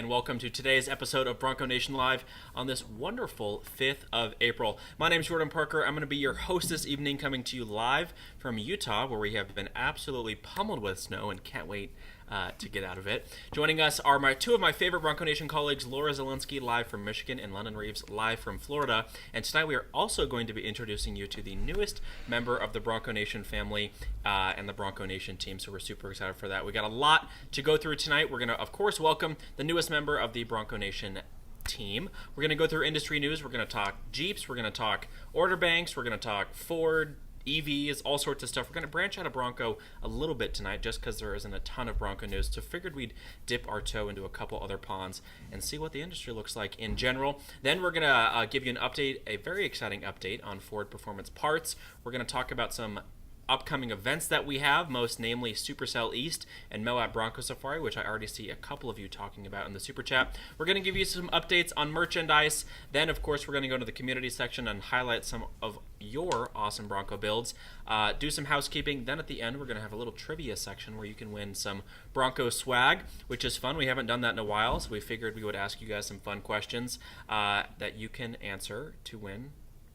And welcome to today's episode of Bronco Nation Live on this wonderful 5th of April. My name is Jordan Parker. I'm going to be your host this evening, coming to you live from Utah, where we have been absolutely pummeled with snow and can't wait to get out of it. Joining us are two of my favorite Bronco Nation colleagues, Laura Zielinski, live from Michigan, and London Reeves, live from Florida. And tonight we are also going to be introducing you to the newest member of the Bronco Nation family and the Bronco Nation team, so we're super excited for that. We got a lot to go through tonight. We're going to, of course, welcome the newest member of the Bronco Nation team. We're going to go through industry news. We're going to talk Jeeps. We're going to talk order banks. We're going to talk Ford, EVs, all sorts of stuff. We're going to branch out of Bronco a little bit tonight just because there isn't a ton of Bronco news. So figured we'd dip our toe into a couple other ponds and see what the industry looks like in general. Then we're going to give you an update, a very exciting update on Ford Performance Parts. We're going to talk about some upcoming events that we have, most namely Supercell East and Moab Bronco Safari, which I already see a couple of you talking about in the Super Chat. We're going to give you some updates on merchandise. Then, of course, we're going to go to the community section and highlight some of your awesome Bronco builds, do some housekeeping. Then at the end, we're going to have a little trivia section where you can win some Bronco swag, which is fun. We haven't done that in a while, so we figured we would ask you guys some fun questions that you can answer to win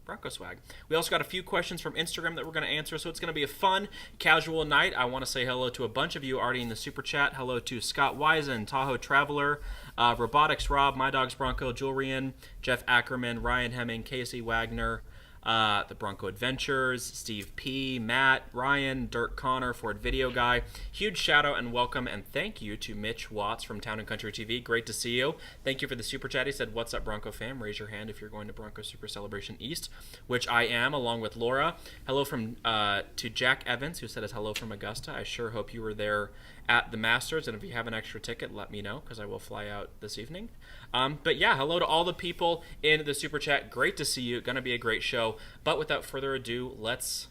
Bronco swag. We also got a few questions from Instagram that we're going to answer, so it's going to be a fun, casual night. I want to say hello to a bunch of you already in the Super Chat. Hello to Scott Wisen, Tahoe Traveler, Robotics Rob, My Dog's Bronco, Julian, Jeff Ackerman, Ryan Hemming, Casey Wagner, the Bronco Adventures, Steve P, Matt, Ryan, Dirk Connor, Ford Video Guy. Huge shout out and welcome and thank you to Mitch Watts from Town and Country TV. Great to see you. Thank you for the super chat. He said, "What's up, Bronco fam? Raise your hand if you're going to Bronco Super Celebration East," which I am, along with Laura. Hello from to Jack Evans, who said hello from Augusta. I sure hope you were there at the Masters, and if you have an extra ticket, let me know because I will fly out this evening. But yeah, hello to all the people in the Super Chat. Great to see you. Going to be a great show. But without further ado, let's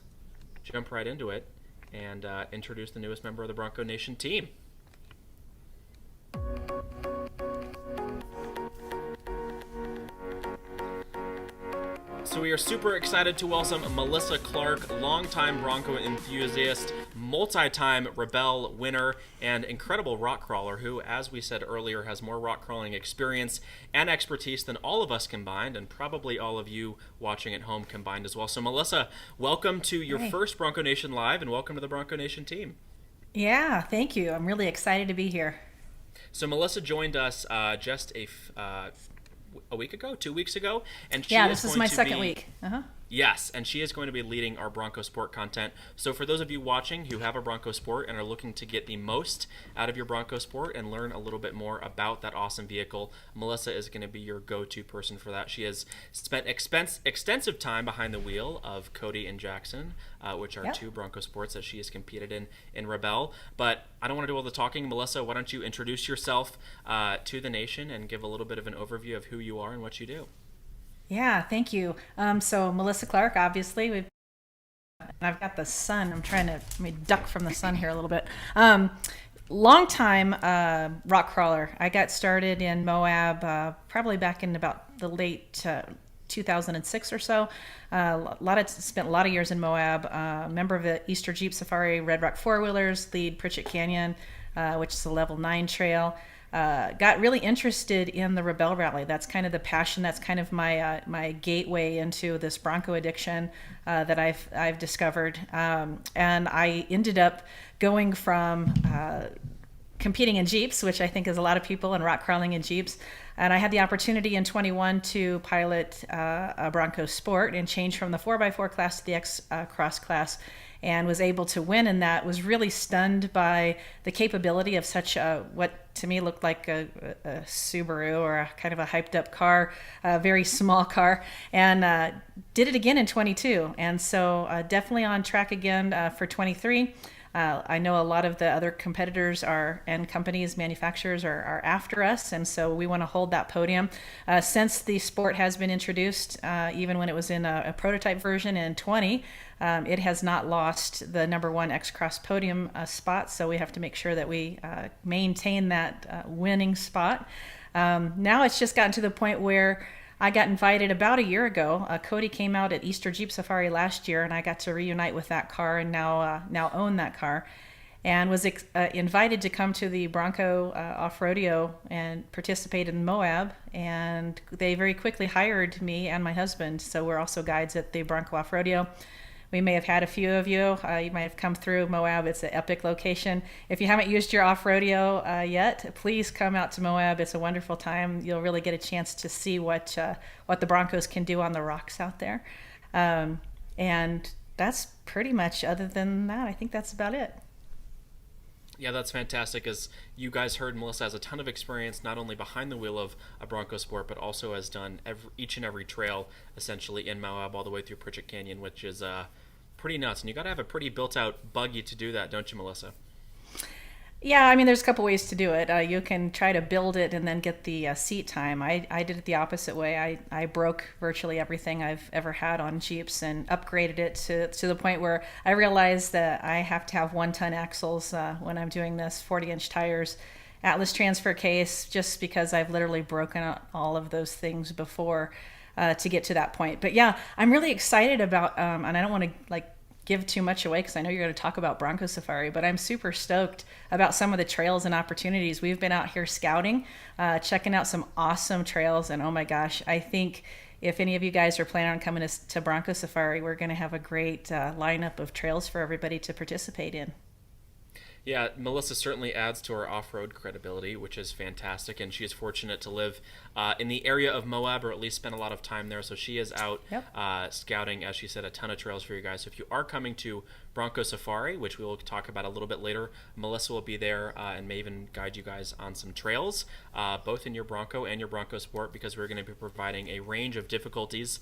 jump right into it and introduce the newest member of the Bronco Nation team. So we are super excited to welcome Melissa Clark, longtime Bronco enthusiast, multi-time Rebelle winner, and incredible rock crawler who, as we said earlier, has more rock crawling experience and expertise than all of us combined, and probably all of you watching at home combined as well. So Melissa, welcome to your first Bronco Nation Live, and welcome to the Bronco Nation team. Yeah, thank you. I'm really excited to be here. So Melissa joined us just a week ago, 2 weeks ago, and this is my second week. Yes, and she is going to be leading our Bronco Sport content. So for those of you watching who have a Bronco Sport and are looking to get the most out of your Bronco Sport and learn a little bit more about that awesome vehicle, Melissa is going to be your go-to person for that. She has spent extensive time behind the wheel of Cody and Jackson, which are two Bronco Sports that she has competed in Rebelle. But I don't want to do all the talking. Melissa, why don't you introduce yourself to the nation and give a little bit of an overview of who you are and what you do. Yeah, thank you. So Melissa Clark, obviously, and I've got the sun. Let me duck from the sun here a little bit. Long time rock crawler. I got started in Moab probably back in about the late 2006 or so. Spent a lot of years in Moab. Member of the Easter Jeep Safari, Red Rock Four Wheelers, lead Pritchett Canyon, which is a level 9 trail. Got really interested in the Rebelle Rally. That's kind of the passion. That's kind of my gateway into this Bronco addiction that I've discovered. And I ended up going from competing in Jeeps, which I think is a lot of people, and rock crawling in Jeeps. And I had the opportunity in 21 to pilot a Bronco Sport and change from the 4x4 class to the X Cross class, and was able to win in that. Was really stunned by the capability of such what to me looked like a Subaru or a kind of a hyped up car, a very small car, and did it again in 22. And so definitely on track again for 23. I know a lot of the other competitors and companies, manufacturers are after us, and so we want to hold that podium. Since the sport has been introduced, even when it was in a prototype version in 20, it has not lost the number one X-Cross podium spot, so we have to make sure that we maintain that winning spot. Now it's just gotten to the point where I got invited about a year ago. Cody came out at Easter Jeep Safari last year, and I got to reunite with that car and now own that car. and was invited to come to the Bronco off-rodeo and participate in Moab. And they very quickly hired me and my husband. So we're also guides at the Bronco off-rodeo. We may have had a few of you. You might have come through Moab. It's an epic location. If you haven't used your off-rodeo yet, please come out to Moab. It's a wonderful time. You'll really get a chance to see what the Broncos can do on the rocks out there. And that's pretty much, other than that, I think that's about it. Yeah, that's fantastic. As you guys heard, Melissa has a ton of experience, not only behind the wheel of a Bronco Sport, but also has done each and every trail, essentially, in Moab all the way through Pritchett Canyon, which is pretty nuts. And you got to have a pretty built-out buggy to do that, don't you, Melissa? Yeah, I mean, there's a couple ways to do it. You can try to build it and then get the seat time. I did it the opposite way. I broke virtually everything I've ever had on Jeeps and upgraded it to the point where I realized that I have to have 1-ton axles when I'm doing this, 40-inch tires, Atlas transfer case, just because I've literally broken all of those things before to get to that point. But yeah, I'm really excited about, and I don't want to give too much away because I know you're going to talk about Bronco Safari, but I'm super stoked about some of the trails and opportunities. We've been out here scouting, checking out some awesome trails, and oh my gosh, I think if any of you guys are planning on coming to Bronco Safari, we're going to have a great lineup of trails for everybody to participate in. Yeah, Melissa certainly adds to her off-road credibility, which is fantastic, and she is fortunate to live in the area of Moab, or at least spend a lot of time there. So she is out scouting, as she said, a ton of trails for you guys. So if you are coming to Bronco Safari, which we will talk about a little bit later, Melissa will be there and may even guide you guys on some trails, both in your Bronco and your Bronco Sport, because we're going to be providing a range of difficulties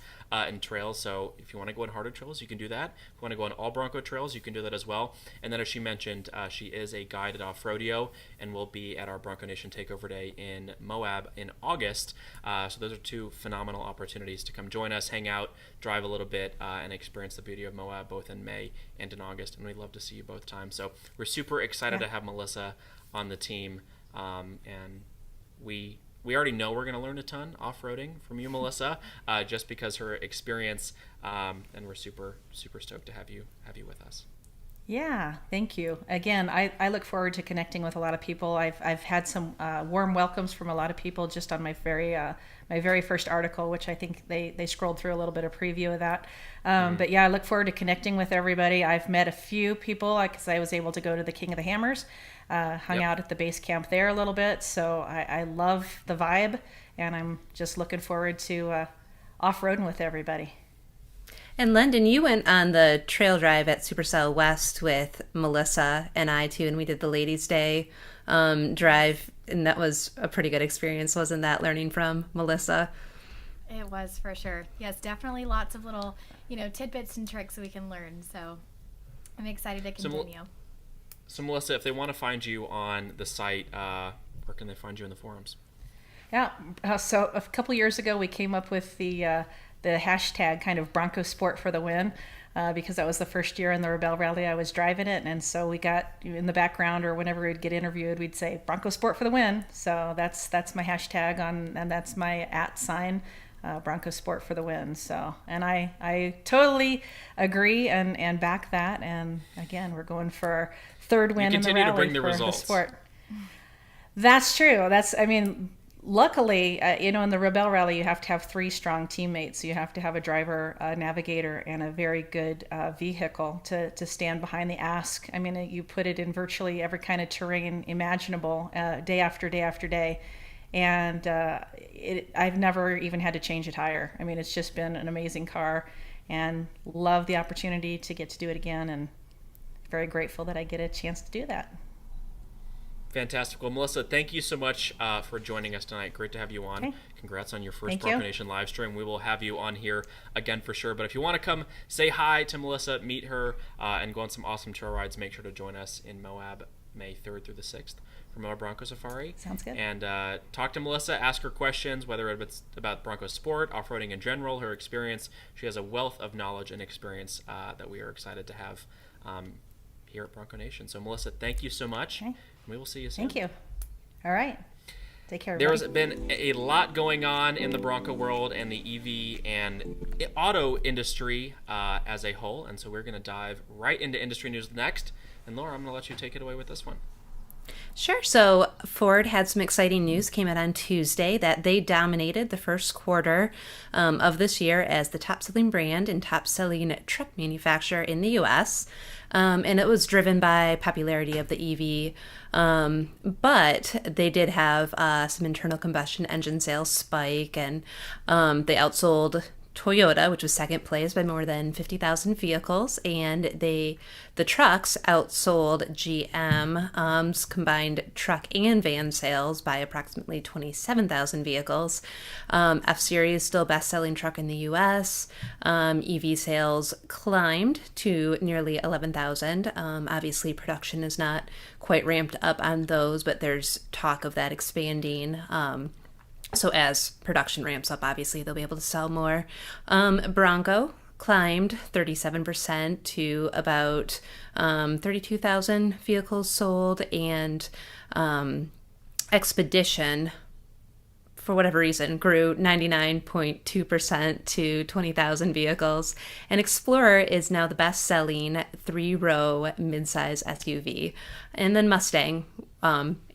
in trails. So if you want to go on harder trails, you can do that. If you want to go on all Bronco trails, you can do that as well. And then, as she mentioned, she is a guide at off-rodeo and will be at our Bronco Nation Takeover Day in Moab in August. So those are two phenomenal opportunities to come join us, hang out, drive a little bit, and experience the beauty of Moab, both in May and in August. And we'd love to see you both times. So we're super excited to have Melissa on the team. And we already know we're going to learn a ton off-roading from you, Melissa, just because her experience, and we're super, super stoked to have you with us. Yeah, thank you. Again, I look forward to connecting with a lot of people. I've had some warm welcomes from a lot of people just on my very first article, which I think they scrolled through a little bit of preview of that. But yeah, I look forward to connecting with everybody. I've met a few people because I was able to go to the King of the Hammers, hung out at the base camp there a little bit. So I love the vibe, and I'm just looking forward to off-roading with everybody. And London, you went on the trail drive at Supercell West with Melissa and I too, and we did the Ladies' Day drive, and that was a pretty good experience, wasn't that, learning from Melissa? It was, for sure. Yes, definitely lots of little, tidbits and tricks that we can learn. So I'm excited to continue. So Melissa, if they want to find you on the site, where can they find you in the forums? Yeah, so a couple years ago we came up with the hashtag kind of Bronco Sport for the win, because that was the first year in the Rebel Rally I was driving it, and so we got in the background, or whenever we'd get interviewed, we'd say Bronco Sport for the win. So that's my hashtag and that's my @ Bronco Sport for the win. So, and I totally agree and back that. And again, we're going for our third win in the rally for the sport. That's true. Luckily, in the Rebel Rally, you have to have 3 strong teammates. You have to have a driver, a navigator, and a very good vehicle to stand behind the ask. I mean, you put it in virtually every kind of terrain imaginable, day after day after day. And I've never even had to change a tire. I mean, it's just been an amazing car, and love the opportunity to get to do it again, and very grateful that I get a chance to do that. Fantastic. Well, Melissa, thank you so much for joining us tonight. Great to have you on. Okay. Congrats on your first Bronco Nation live stream. We will have you on here again for sure. But if you want to come say hi to Melissa, meet her, and go on some awesome trail rides, make sure to join us in Moab May 3rd through the 6th for Moab Bronco Safari. Sounds good. And talk to Melissa, ask her questions, whether it's about Bronco Sport, off-roading in general, her experience. She has a wealth of knowledge and experience that we are excited to have here at Bronco Nation. So, Melissa, thank you so much. Okay. We will see you soon. Thank you. All right. Take care, There's everybody. been a lot going on in the Bronco world and the EV and auto industry as a whole, and so we're going to dive right into industry news next. And Laura, I'm going to let you take it away with this one. Sure. So Ford had some exciting news, came out on Tuesday, that they dominated the first quarter of this year as the top-selling brand and top-selling truck manufacturer in the U.S., and it was driven by popularity of the EV, but they did have some internal combustion engine sales spike, and they outsold Toyota, which was second place, by more than 50,000 vehicles, and the trucks outsold GM's combined truck and van sales by approximately 27,000 vehicles. F-Series still best-selling truck in the U.S. EV sales climbed to nearly 11,000. Obviously, production is not quite ramped up on those, but there's talk of that expanding. So as production ramps up, obviously, they'll be able to sell more. Bronco climbed 37% to about 32,000 vehicles sold, and Expedition, for whatever reason, grew 99.2% to 20,000 vehicles. And Explorer is now the best-selling three-row midsize SUV. And then Mustang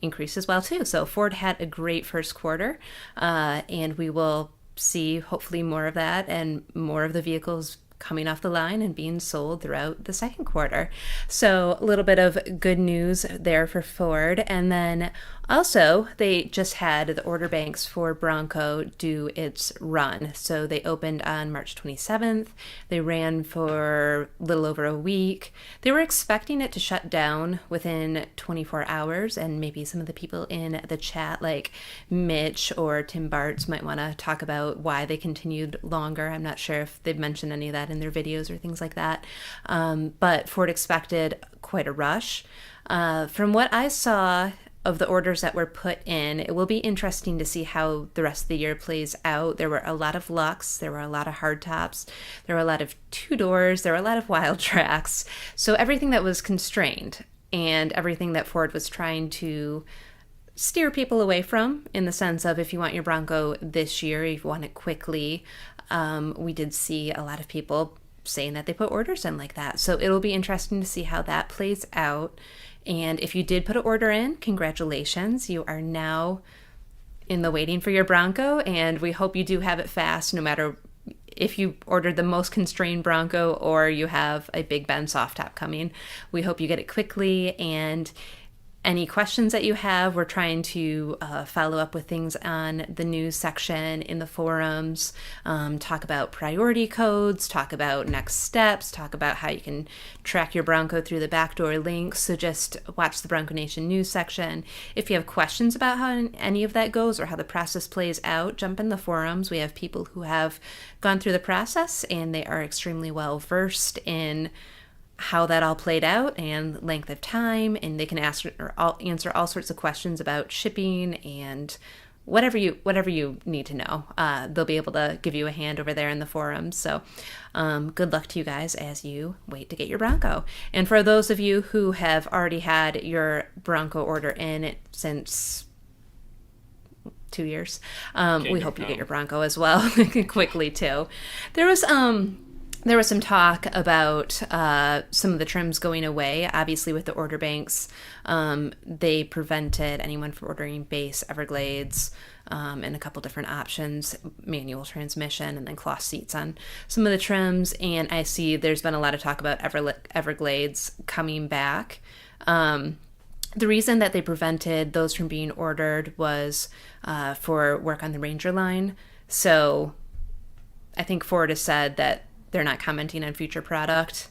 increased as well, too. So Ford had a great first quarter, and we will see hopefully more of that and more of the vehicles coming off the line and being sold throughout the second quarter. So a little bit of good news there for Ford. And then also, they just had the order banks for Bronco do its run. So they opened on March 27th. They ran for a little over a week. They were expecting it to shut down within 24 hours, and maybe some of the people in the chat, like Mitch or Tim Bartz, might want to talk about why they continued longer. I'm not sure if they've mentioned any of that in their videos or things like that. But Ford expected quite a rush. From what I saw of the orders that were put in, it will be interesting to see how the rest of the year plays out. There were a lot of Lux, there were a lot of hardtops, there were a lot of two-doors, there were a lot of wild tracks. So everything that was constrained and everything that Ford was trying to steer people away from, in the sense of, if you want your Bronco this year, if you want it quickly, we did see a lot of people saying that they put orders in like that. So it'll be interesting to see how that plays out. And if you did put an order in, congratulations. You are now in the waiting for your Bronco, and we hope you do have it fast, no matter if you ordered the most constrained Bronco or you have a Big Ben soft top coming. We hope you get it quickly, and any questions that you have, we're trying to follow up with things on the news section in the forums, talk about priority codes, talk about next steps, talk about how you can track your Bronco through the backdoor links. So just watch the Bronco Nation news section. If you have questions about how any of that goes or how the process plays out, jump in the forums. We have people who have gone through the process, and they are extremely well versed in how that all played out and length of time, and they can answer all sorts of questions about shipping and whatever you need to know. They'll be able to give you a hand over there in the forums. So good luck to you guys as you wait to get your Bronco. And for those of you who have already had your Bronco order in since 2 years, we hope you get your Bronco as well quickly too. There was some talk about some of the trims going away. Obviously, with the order banks, they prevented anyone from ordering base Everglades and a couple different options, manual transmission, and then cloth seats on some of the trims. And I see there's been a lot of talk about Everglades coming back. The reason that they prevented those from being ordered was for work on the Ranger line. So I think Ford has said that they're not commenting on future product.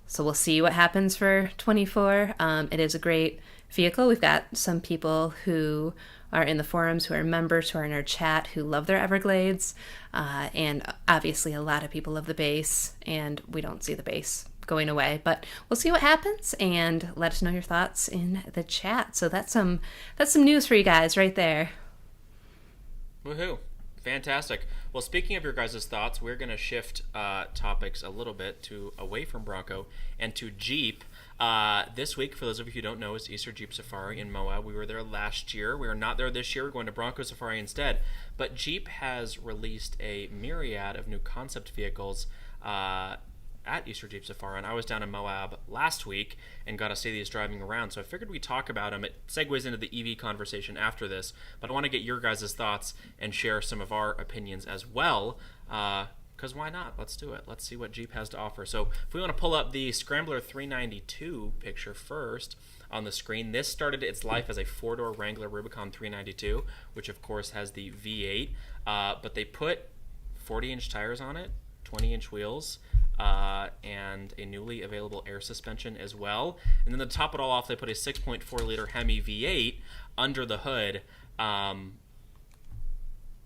So we'll see what happens for 24. It is a great vehicle. We've got some people who are in the forums, who are members, who are in our chat, who love their Everglades. And obviously a lot of people love the base, and we don't see the base going away. But we'll see what happens, and let us know your thoughts in the chat. So that's some news for you guys right there. Woohoo. Fantastic. Well, speaking of your guys' thoughts, we're going to shift topics a little bit away from Bronco and to Jeep. This week, for those of you who don't know, is Easter Jeep Safari in Moab. We were there last year. We are not there this year. We're going to Bronco Safari instead. But Jeep has released a myriad of new concept vehicles at Easter Jeep Safari, and I was down in Moab last week and got to see these driving around, so I figured we'd talk about them. It segues into the EV conversation after this, but I want to get your guys' thoughts and share some of our opinions as well, because why not? Let's do it. Let's see what Jeep has to offer. So if we want to pull up the Scrambler 392 picture first on the screen, this started its life as a four-door Wrangler Rubicon 392, which of course has the V8, but they put 40-inch tires on it, 20-inch wheels, and a newly available air suspension as well. And then to top it all off, they put a 6.4 liter Hemi V8 under the hood.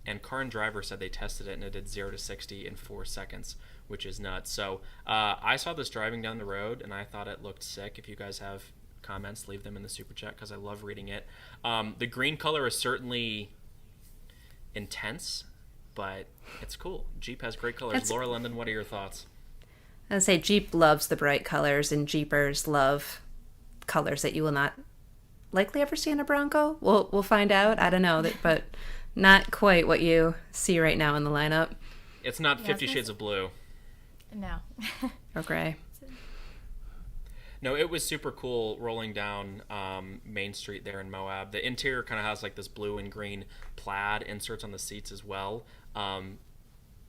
And Car and Driver said they tested it and it did 0 to 60 in 4 seconds, which is nuts. So I saw this driving down the road and I thought it looked sick. If you guys have comments, leave them in the super chat because I love reading it. The green color is certainly intense, but it's cool. Jeep has great colors. Laura London, what are your thoughts? I'd say Jeep loves the bright colors, and Jeepers love colors that you will not likely ever see in a Bronco. We'll find out. I don't know, but not quite what you see right now in the lineup. It's not 50 Shades of Blue. No. Or gray. No, it was super cool rolling down Main Street there in Moab. The interior kind of has like this blue and green plaid inserts on the seats as well.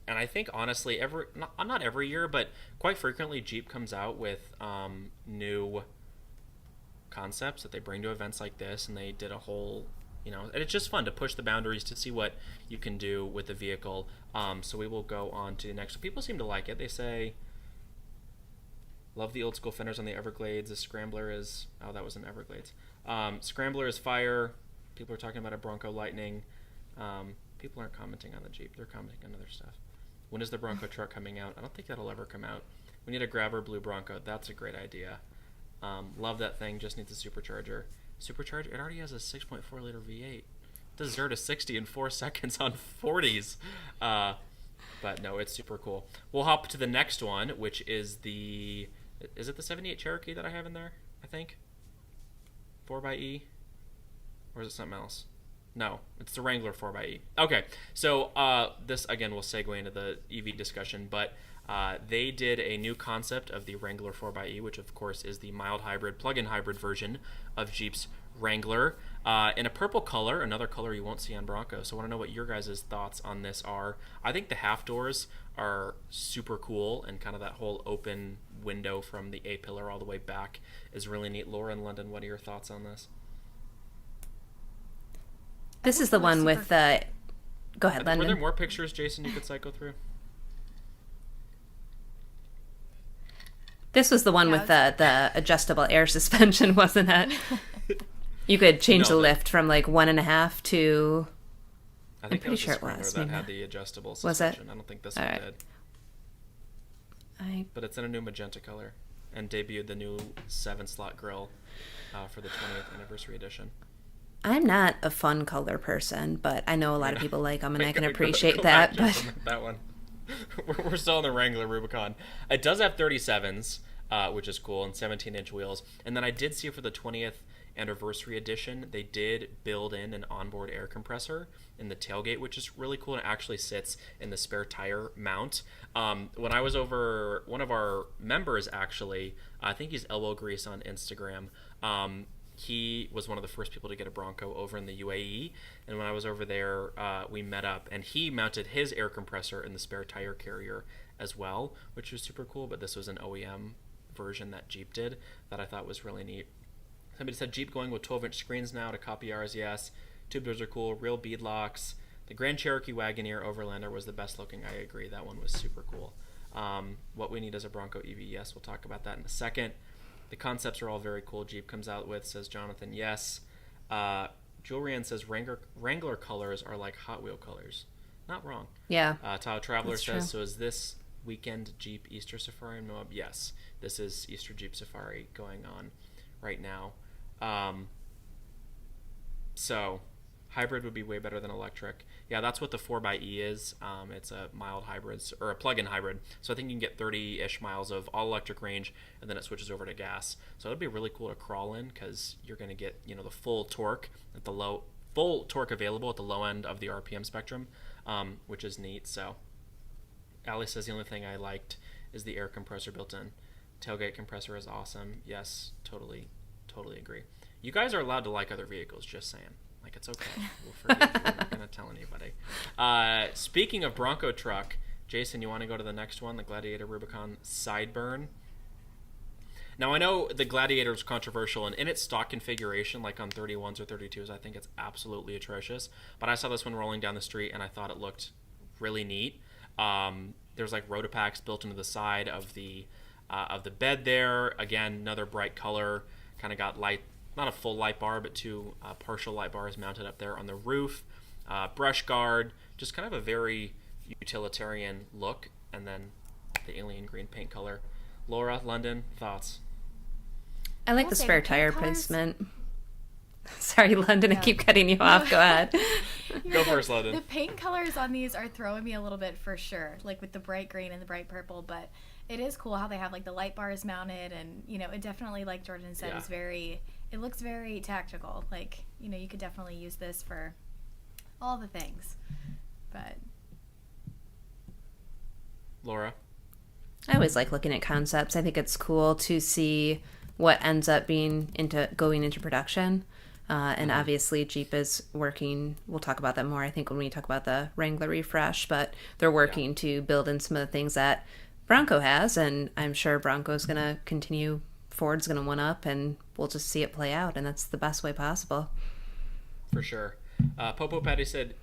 And I think, honestly, not every year, but quite frequently, Jeep comes out with new concepts that they bring to events like this, and they did a whole, and it's just fun to push the boundaries to see what you can do with the vehicle. So we will go on to the next. So people seem to like it. They say, love the old school fenders on the Everglades. The Scrambler is, that was an Everglades. Scrambler is fire. People are talking about a Bronco Lightning. People aren't commenting on the Jeep. They're commenting on other stuff. When is the Bronco truck coming out? I don't think that'll ever come out. We need a grabber blue Bronco. That's a great idea. Love that thing. Just needs a supercharger. Supercharger? It already has a 6.4 liter V8. It does 0 to 60 in 4 seconds on 40s. But no, it's super cool. We'll hop to the next one, which is is it the 78 Cherokee that I have in there, I think? 4xe? Or is it something else? No, it's the Wrangler 4xe. Okay, so this, again, will segue into the EV discussion, but they did a new concept of the Wrangler 4xe, which, of course, is the mild hybrid, plug-in hybrid version of Jeep's Wrangler, in a purple color, another color you won't see on Bronco. So I want to know what your guys' thoughts on this are. I think the half doors are super cool, and kind of that whole open window from the A-pillar all the way back is really neat. Laura and London, what are your thoughts on this? This is the one with the... Go ahead, London. Were there more pictures, Jason, you could cycle through? This was the one with the adjustable air suspension, wasn't it? You could change the lift from like 1.5 to... I'm pretty sure it was. That had the adjustable suspension. Was it? I don't think this one did. But it's in a new magenta color and debuted the new 7-slot grille for the 20th anniversary edition. I'm not a fun color person, but I know a lot of people like them, and I can appreciate that. But that one, we're still in the Wrangler Rubicon. It does have 37s, which is cool, and 17-inch wheels. And then I did see for the 20th anniversary edition, they did build in an onboard air compressor in the tailgate, which is really cool, and it actually sits in the spare tire mount. When I was over, one of our members actually, I think he's Elbow Grease on Instagram, he was one of the first people to get a Bronco over in the UAE, and when I was over there, we met up, and he mounted his air compressor in the spare tire carrier as well, which was super cool. But this was an OEM version that Jeep did that I thought was really neat. Somebody said Jeep going with 12-inch screens now to copy ours. Yes, tube doors are cool, real bead locks. The Grand Cherokee Wagoneer Overlander was the best looking. I agree, that one was super cool. What we need is a Bronco EV. Yes, we'll talk about that in a second. The concepts are all very cool. Jeep comes out with, says Jonathan, yes. Julian says Wrangler colors are like Hot Wheel colors. Not wrong. Yeah. Tao Traveler says, true. so is this weekend Jeep Easter Safari in Moab? Yes. This is Easter Jeep Safari going on right now. So hybrid would be way better than electric. Yeah, that's what the 4xe is. It's a mild hybrid, or a plug-in hybrid. So I think you can get 30-ish miles of all-electric range, and then it switches over to gas. So it'd be really cool to crawl in, because you're going to get, you know, the full torque available at the low end of the RPM spectrum, which is neat. So Allie says the only thing I liked is the air compressor built in. Tailgate compressor is awesome. Yes, totally agree. You guys are allowed to like other vehicles, just saying. Like, it's okay. We'll forgive you. We're not going to tell anybody. Speaking of Bronco truck, Jason, you want to go to the next one, the Gladiator Rubicon Sideburn? Now, I know the Gladiator is controversial, and in its stock configuration, like on 31s or 32s, I think it's absolutely atrocious. But I saw this one rolling down the street, and I thought it looked really neat. There's like Rotopacks built into the side of the bed there. Again, another bright color. Kind of got light, not a full light bar, but two partial light bars mounted up there on the roof. Brush guard, just kind of a very utilitarian look. And then the alien green paint color. Laura, London, thoughts? I like the spare tire placement. Sorry, London, I keep cutting you off. Go ahead. Go first, London. The paint colors on these are throwing me a little bit for sure, like with the bright green and the bright purple, but it is cool how they have like the light bars mounted, and you know, it definitely, like Jordan said, is it looks very tactical. Like, you know, you could definitely use this for all the things. But Laura? I always like looking at concepts. I think it's cool to see what ends up going into production. And obviously Jeep is working, we'll talk about that more, I think, when we talk about the Wrangler refresh, but they're working to build in some of the things that Bronco has, and I'm sure Bronco's going to continue, Ford's going to one up, and we'll just see it play out, and that's the best way possible. For sure. Popo Patty said,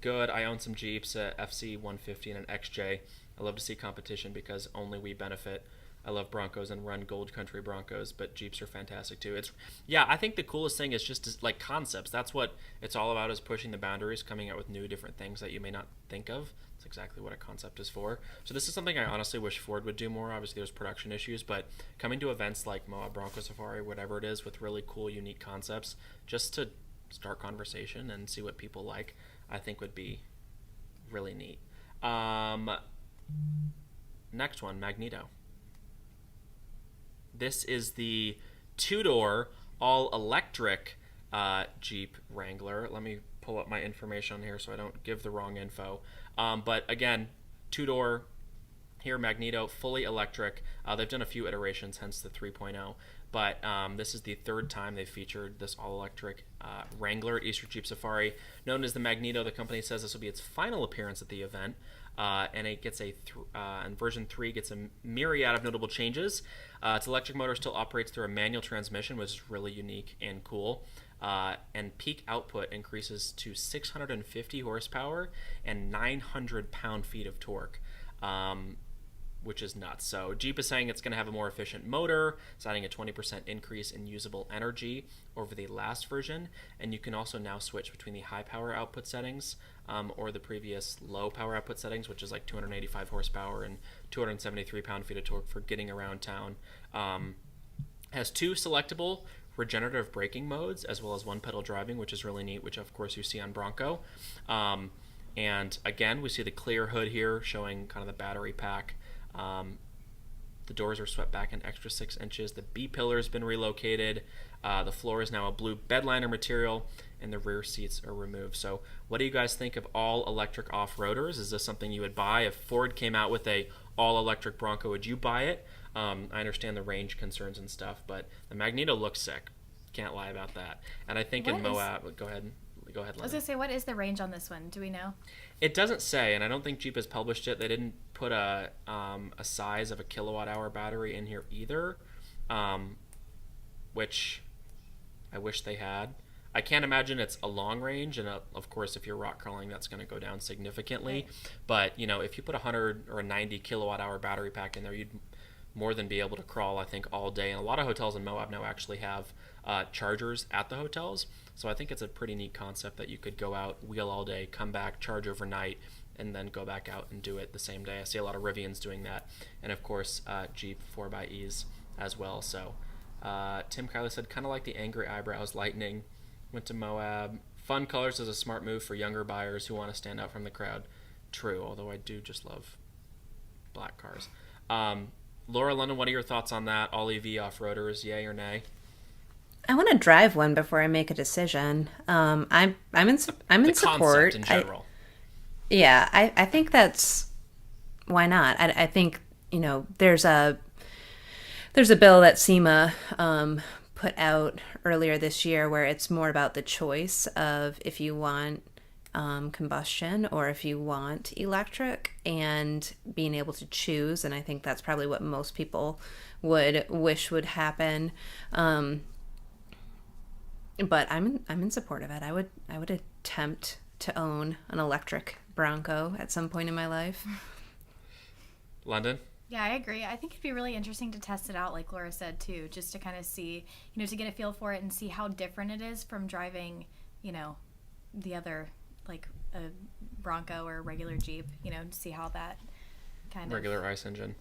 good, I own some Jeeps, a FC150 and an XJ. I love to see competition because only we benefit. I love Broncos and run Gold Country Broncos, but Jeeps are fantastic too. I think the coolest thing is just like concepts. That's what it's all about, is pushing the boundaries, coming out with new different things that you may not think of. That's exactly what a concept is for. So this is something I honestly wish Ford would do more. Obviously there's production issues, but coming to events like Moab Bronco Safari, whatever it is, with really cool, unique concepts, just to start conversation and see what people like, I think would be really neat. Next one, Magneto. This is the two-door, all-electric Jeep Wrangler. Let me pull up my information on here so I don't give the wrong info. But again, two-door here, Magneto, fully electric. They've done a few iterations, hence the 3.0. But this is the third time they've featured this all-electric Wrangler at Easter Jeep Safari. Known as the Magneto, the company says this will be its final appearance at the event. And it gets and version 3 gets a myriad of notable changes. Its electric motor still operates through a manual transmission, which is really unique and cool. And peak output increases to 650 horsepower and 900 pound-feet of torque, which is nuts. So Jeep is saying it's going to have a more efficient motor, citing a 20% increase in usable energy over the last version. And you can also now switch between the high power output settings or the previous low power output settings, which is like 285 horsepower and 273 pound-feet of torque for getting around town. Has 2 selectable regenerative braking modes, as well as 1 pedal driving, which is really neat, which of course you see on Bronco. And again, we see the clear hood here showing kind of the battery pack. The doors are swept back an extra 6 inches. The B-pillar has been relocated. The floor is now a blue bedliner material, and the rear seats are removed. So what do you guys think of all-electric off-roaders? Is this something you would buy? If Ford came out with a all-electric Bronco, would you buy it? I understand the range concerns and stuff, but the Magneto looks sick. Can't lie about that. And I think in Moab... Go ahead, I was going to say, what is the range on this one? Do we know? It doesn't say, and I don't think Jeep has published it. They didn't put a size of a kilowatt-hour battery in here either, which I wish they had. I can't imagine it's a long range, and of course, if you're rock crawling, that's going to go down significantly. Right. But, you know, if you put a 100 or a 90 kilowatt-hour battery pack in there, you'd more than be able to crawl, I think, all day. And a lot of hotels in Moab now actually have chargers at the hotels. So I think it's a pretty neat concept that you could go out, wheel all day, come back, charge overnight, and then go back out and do it the same day. I see a lot of Rivians doing that. And, of course, Jeep 4xEs as well. So Tim Kiley said, kind of like the angry eyebrows lightning. Went to Moab Fun colors is a smart move for younger buyers who want to stand out from the crowd. True, although I do just love black cars. Laura London, what are your thoughts on that? All EV off-roaders, yay or nay? I want to drive one before I make a decision. I'm in support. In general. I think that's, why not? I think, there's a bill that SEMA put out earlier this year where it's more about the choice of if you want combustion or if you want electric, and being able to choose. And I think that's probably what most people would wish would happen. But I'm in support of it. I would attempt to own an electric Bronco at some point in my life. London? Yeah, I agree. I think it'd be really interesting to test it out, like Laura said, too, just to kind of see, to get a feel for it and see how different it is from driving, the other, like a Bronco or a regular Jeep, to see how that kind regular ICE engine.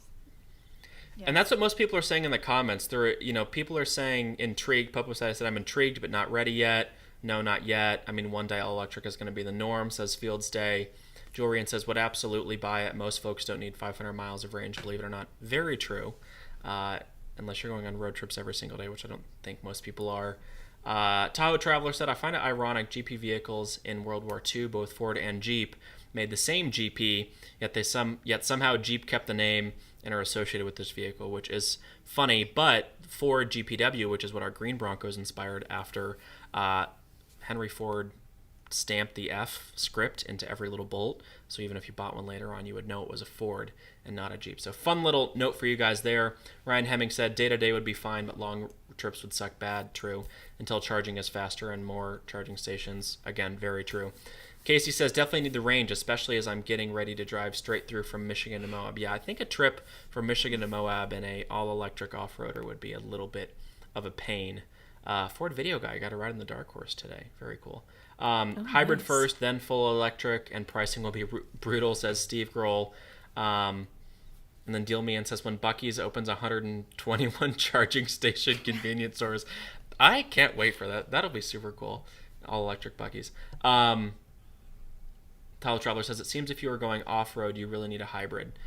Yeah. And that's what most people are saying in the comments. People are saying intrigued. Popo said, I'm intrigued, but not ready yet. No, not yet. I mean, one day all electric is going to be the norm, says Fields Day. Jorian says, would absolutely buy it. Most folks don't need 500 miles of range, believe it or not. Very true. Unless you're going on road trips every single day, which I don't think most people are. Tahoe Traveler said, I find it ironic GP vehicles in World War II, both Ford and Jeep, made the same GP, yet somehow Jeep kept the name and are associated with this vehicle, which is funny. But Ford GPW, which is what our green Bronco is inspired after, Henry Ford stamped the F script into every little bolt, so even if you bought one later on, you would know it was a Ford and not a Jeep. So fun little note for you guys there. Ryan Hemming said day-to-day would be fine, but long trips would suck bad. True. Until charging is faster and more charging stations. Again, very true. Casey says, definitely need the range, especially as I'm getting ready to drive straight through from Michigan to Moab. Yeah, I think a trip from Michigan to Moab in a all-electric off-roader would be a little bit of a pain. Ford Video Guy got a ride in the Dark Horse today. Very cool. Hybrid nice. First, then full electric, and pricing will be brutal, says Steve Grohl. And then Deal Me In says, when Buc-ee's opens 121 charging station convenience stores. I can't wait for that. That'll be super cool. All-electric Buc-ee's. Tyler Traveler says, it seems if you are going off-road, you really need a hybrid,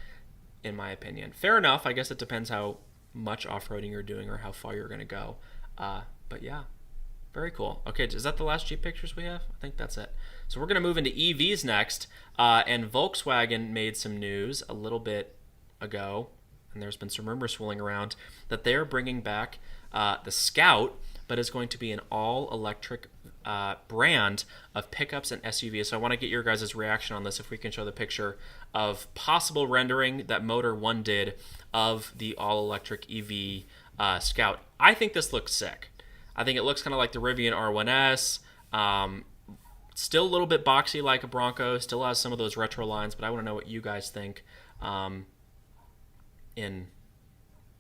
in my opinion. Fair enough. I guess it depends how much off-roading you're doing or how far you're going to go. But yeah, very cool. Okay, is that the last Jeep pictures we have? I think that's it. So we're going to move into EVs next. And Volkswagen made some news a little bit ago, and there's been some rumors swirling around that they're bringing back the Scout, but it's going to be an all-electric brand of pickups and SUVs. So I want to get your guys' reaction on this, if we can show the picture of possible rendering that Motor One did of the all-electric EV Scout. I think this looks sick. I think it looks kind of like the Rivian R1S. Still a little bit boxy like a Bronco. Still has some of those retro lines, but I want to know what you guys think in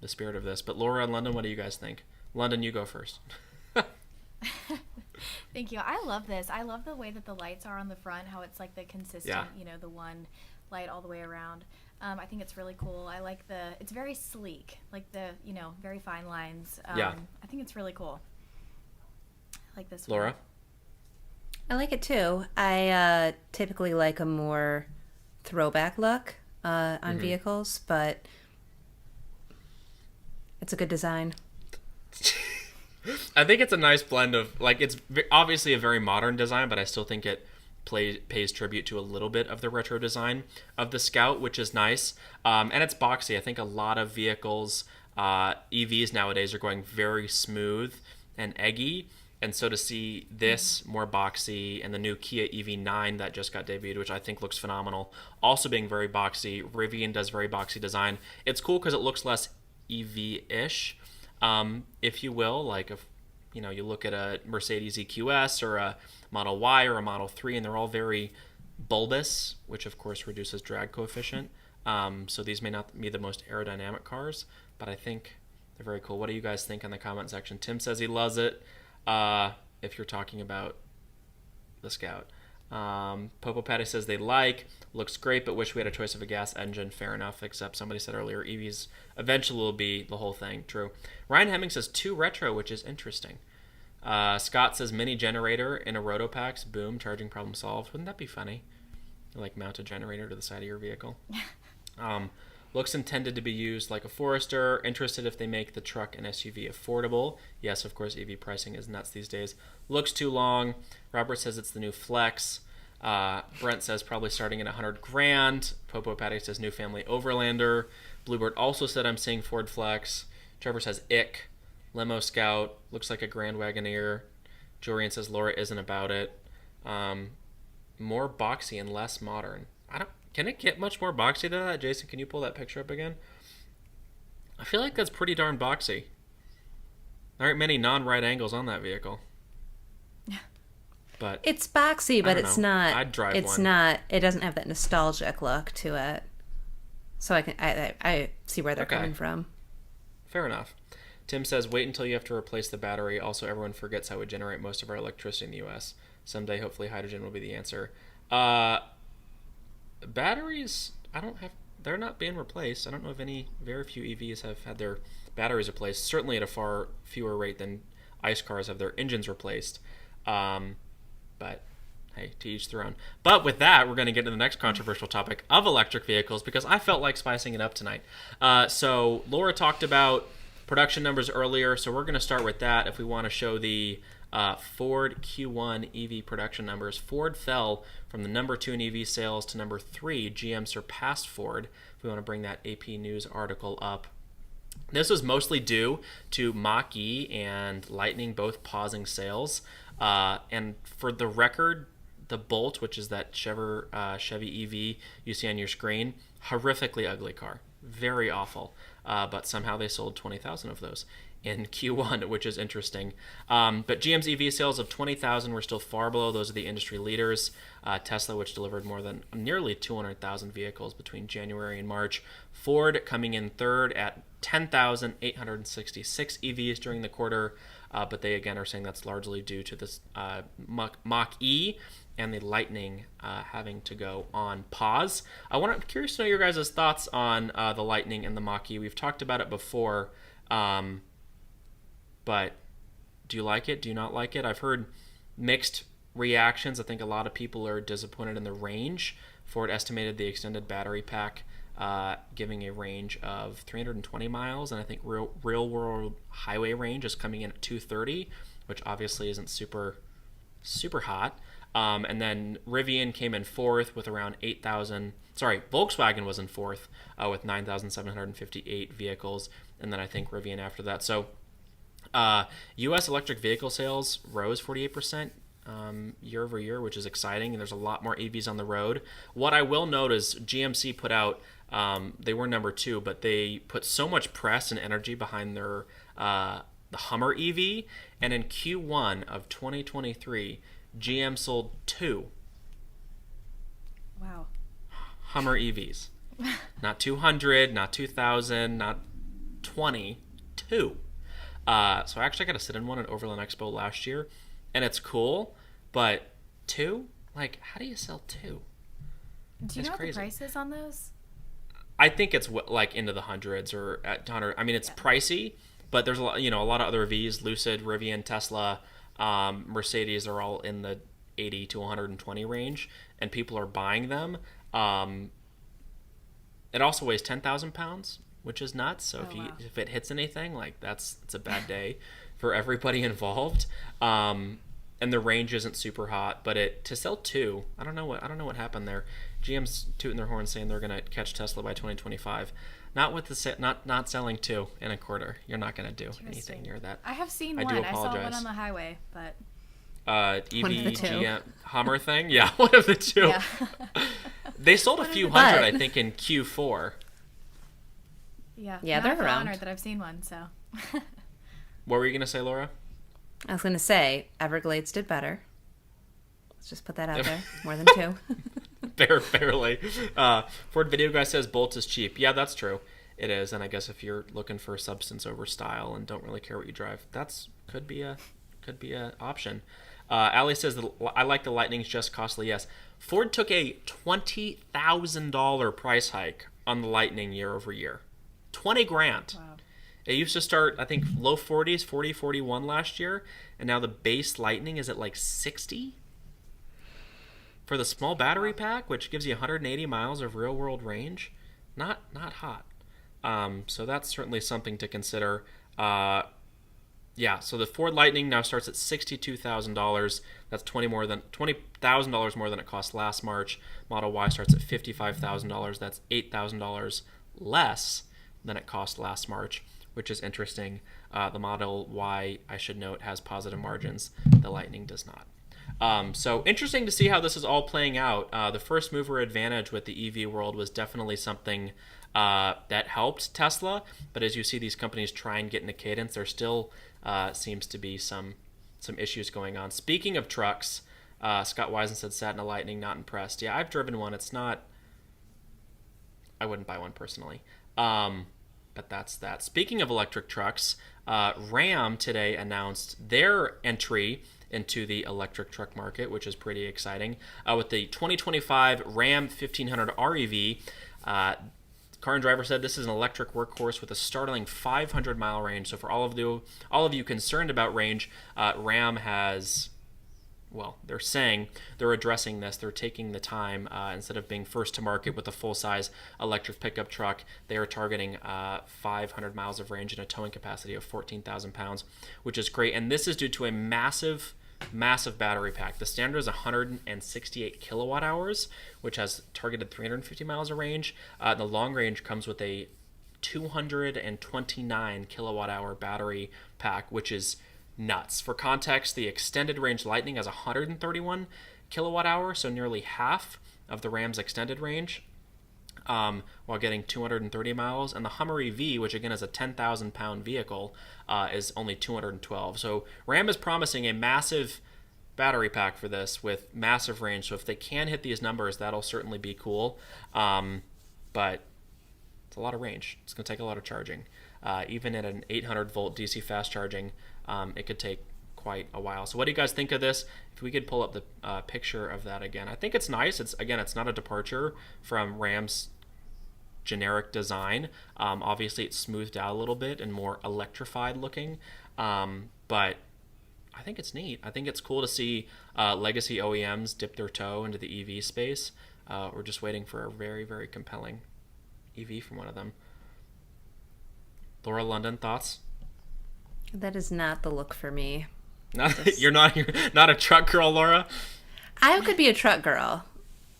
the spirit of this. But Laura and London, what do you guys think? London, you go first. Thank you. I love this. I love the way that the lights are on the front, how it's like the consistent, the one light all the way around. I think it's really cool. I like it's very sleek, like the, very fine lines. I think it's really cool. I like this one. Laura? I like it too. I typically like a more throwback look on vehicles, but it's a good design. I think it's a nice blend of, it's obviously a very modern design, but I still think it pays tribute to a little bit of the retro design of the Scout, which is nice. And it's boxy. I think a lot of vehicles, EVs nowadays, are going very smooth and eggy. And so to see this more boxy, and the new Kia EV9 that just got debuted, which I think looks phenomenal, also being very boxy. Rivian does very boxy design. It's cool because it looks less EV-ish, if you will. Like if you look at a Mercedes EQS or a Model Y or a Model 3, and they're all very bulbous, which of course reduces drag coefficient. So these may not be the most aerodynamic cars, but I think they're very cool. What do you guys think in the comment section? Tim says he loves it. If you're talking about the Scout. Popo Patty says they looks great, but wish we had a choice of a gas engine. Fair enough, except somebody said earlier EVs eventually will be the whole thing. True. Ryan Hemming says too retro, which is interesting. Scott says mini generator in a Rotopax. Boom, charging problem solved. Wouldn't that be funny? Like mount a generator to the side of your vehicle. Looks intended to be used like a Forester. Interested if they make the truck and SUV affordable. Yes, of course, EV pricing is nuts these days. Looks too long. Robert says it's the new Flex. Brent says probably starting at $100,000. Popo Patty says new family Overlander. Bluebird also said I'm seeing Ford Flex. Trevor says ick. Limo Scout. Looks like a Grand Wagoneer. Jorian says Laura isn't about it. More boxy and less modern. Can it get much more boxy than that? Jason, can you pull that picture up again? I feel like that's pretty darn boxy. There aren't many non-right angles on that vehicle. But it's boxy, but it's not. I'd drive it's one. not. It doesn't have that nostalgic look to it. So I see where they're coming from. Fair enough. Tim says, wait until you have to replace the battery. Also, everyone forgets how we generate most of our electricity in the U.S. Someday, hopefully, hydrogen will be the answer. Batteries, they're not being replaced. I don't know if very few EVs have had their batteries replaced, certainly at a far fewer rate than ICE cars have their engines replaced. But hey, to each their own. But with that, we're going to get to the next controversial topic of electric vehicles because I felt like spicing it up tonight. So Laura talked about production numbers earlier, so we're going to start with that if we want to show the Ford Q1 EV production numbers. Ford fell from the number 2 in EV sales to number 3. GM surpassed Ford. If we want to bring that AP News article up. This was mostly due to Mach-E and Lightning both pausing sales. And for the record, the Bolt, which is that Chevy EV you see on your screen, horrifically ugly car. Very awful. But somehow they sold 20,000 of those in Q1, which is interesting. But GM's EV sales of 20,000 were still far below those of the industry leaders. Tesla, which delivered more than nearly 200,000 vehicles between January and March. Ford coming in third at 10,866 EVs during the quarter. But they, again, are saying that's largely due to this Mach-E and the Lightning having to go on pause. I'm curious to know your guys' thoughts on the Lightning and the Mach-E. We've talked about it before. But do you like it? Do you not like it? I've heard mixed reactions. I think a lot of people are disappointed in the range. Ford estimated the extended battery pack giving a range of 320 miles, and I think real world highway range is coming in at 230, which obviously isn't super hot. And then Rivian came in fourth with around 8,000. Sorry, Volkswagen was in fourth with 9,758 vehicles, and then I think Rivian after that. So U.S. electric vehicle sales rose 48% year over year, which is exciting, and there's a lot more EVs on the road. What I will note is GMC put out, they were number 2, but they put so much press and energy behind their the Hummer EV, and in Q1 of 2023, GM sold 2 Hummer EVs. Not 200, not 2,000, not 20, 2. So I actually got to sit in one at Overland Expo last year, and it's cool, but 2? Like, how do you sell 2? Do you know what the price is on those? I think it's like into the hundreds or at 100. I mean, it's pricey, but there's a lot of other Vs, Lucid, Rivian, Tesla, Mercedes are all in the 80 to 120 range, and people are buying them. It also weighs 10,000 pounds, which is nuts. So if it hits anything, like it's a bad day for everybody involved. And the range isn't super hot, but to sell 2, I don't know what happened there. GM's tooting their horn saying they're going to catch Tesla by 2025. Not with not selling 2 in a quarter. You're not going to do anything near that. I have seen one. I saw one on the highway, but EV GM Hummer thing. Yeah, one of the 2. Yeah. They sold a few hundred, I think, in Q4. Yeah, they're around. Honored that I've seen one. So. What were you going to say, Laura? I was going to say Everglades did better. Let's just put that out there. More than 2. Barely. Ford Video Guy says Bolt is cheap. Yeah, that's true. It is, and I guess if you're looking for substance over style and don't really care what you drive, that's could be a option. Allie says I like the Lightning's just costly. Yes, Ford took a $20,000 price hike on the Lightning year over year. $20,000. Wow. It used to start, I think, low 40s, 40, 41 last year, and now the base Lightning is at like 60 for the small battery pack, which gives you 180 miles of real-world range. Not hot. So that's certainly something to consider. So the Ford Lightning now starts at $62,000. That's $20,000 more than it cost last March. Model Y starts at $55,000. That's $8,000 less than it cost last March, which is interesting. The Model Y, I should note, has positive margins. The Lightning does not. So interesting to see how this is all playing out. The first mover advantage with the EV world was definitely something that helped Tesla. But as you see these companies try and get into cadence, there still seems to be some issues going on. Speaking of trucks, Scott Wisen said, sat in a Lightning, not impressed. Yeah, I've driven one. It's not... I wouldn't buy one personally. But that's that. Speaking of electric trucks, Ram today announced their entry into the electric truck market, which is pretty exciting. With the 2025 Ram 1500 REV, Car and Driver said this is an electric workhorse with a startling 500-mile range. So for all of you concerned about range, Ram has... Well, they're addressing this. They're taking the time. Instead of being first to market with a full-size electric pickup truck, they are targeting 500 miles of range and a towing capacity of 14,000 pounds, which is great. And this is due to a massive battery pack. The standard is 168 kilowatt hours, which has targeted 350 miles of range. The long range comes with a 229 kilowatt hour battery pack, which is nuts. For context, the extended range Lightning has 131 kilowatt hour, so nearly half of the Ram's extended range, while getting 230 miles. And the Hummer EV, which again is a 10,000 pound vehicle, is only 212. So Ram is promising a massive battery pack for this with massive range. So if they can hit these numbers, that'll certainly be cool. But it's a lot of range. It's going to take a lot of charging. Even at an 800 volt DC fast charging, it could take quite a while. So what do you guys think of this? If we could pull up the picture of that again. I think it's nice. It's not a departure from Ram's generic design. Obviously it's smoothed out a little bit and more electrified looking, but I think it's neat. I think it's cool to see legacy OEMs dip their toe into the EV space. We're just waiting for a very, very compelling EV from one of them. Laura London, thoughts? That is not the look for me. You're not a truck girl, Laura? I could be a truck girl,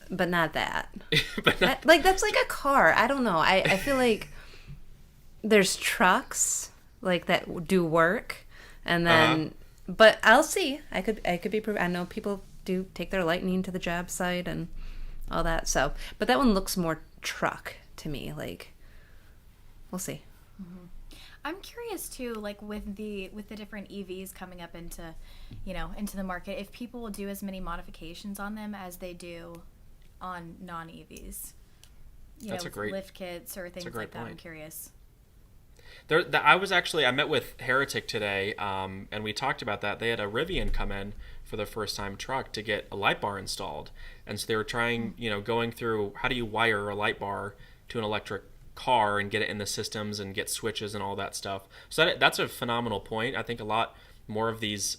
but not that. That's like a car. I don't know. I feel like there's trucks like that do work, and then but I'll see. I could be. I know people do take their Lightning to the job site and all that. So, but that one looks more truck to me. Like, we'll see. Mm-hmm. I'm curious too, like with the different EVs coming up into the market, if people will do as many modifications on them as they do on non-EVs. That's a great lift kits or things like that. Point. I'm curious. I met with Heretic today, and we talked about that. They had a Rivian come in for the first time truck to get a light bar installed, and so they were trying, going through how do you wire a light bar to an electric car and get it in the systems and get switches and all that stuff. So that's a phenomenal point. I think a lot more of these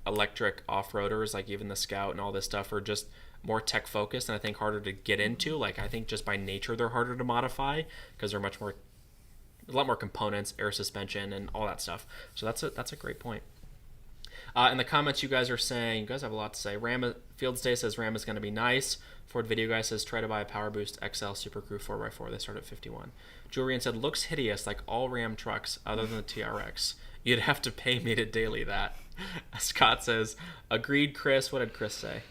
electric off-roaders, like even the Scout and all this stuff, are just more tech focused and I think harder to get into. Like I think just by nature they're harder to modify because they're a lot more components, air suspension and all that stuff. So that's a great point. In the comments you guys are saying, you guys have a lot to say. Field Stay says Ram is going to be nice. Ford Video Guy says try to buy a Power Boost XL Super Crew 4x4. They start at 51. Julian said looks hideous like all Ram trucks other than the TRX. You'd have to pay me to daily that. Scott says agreed. Chris, what did Chris say?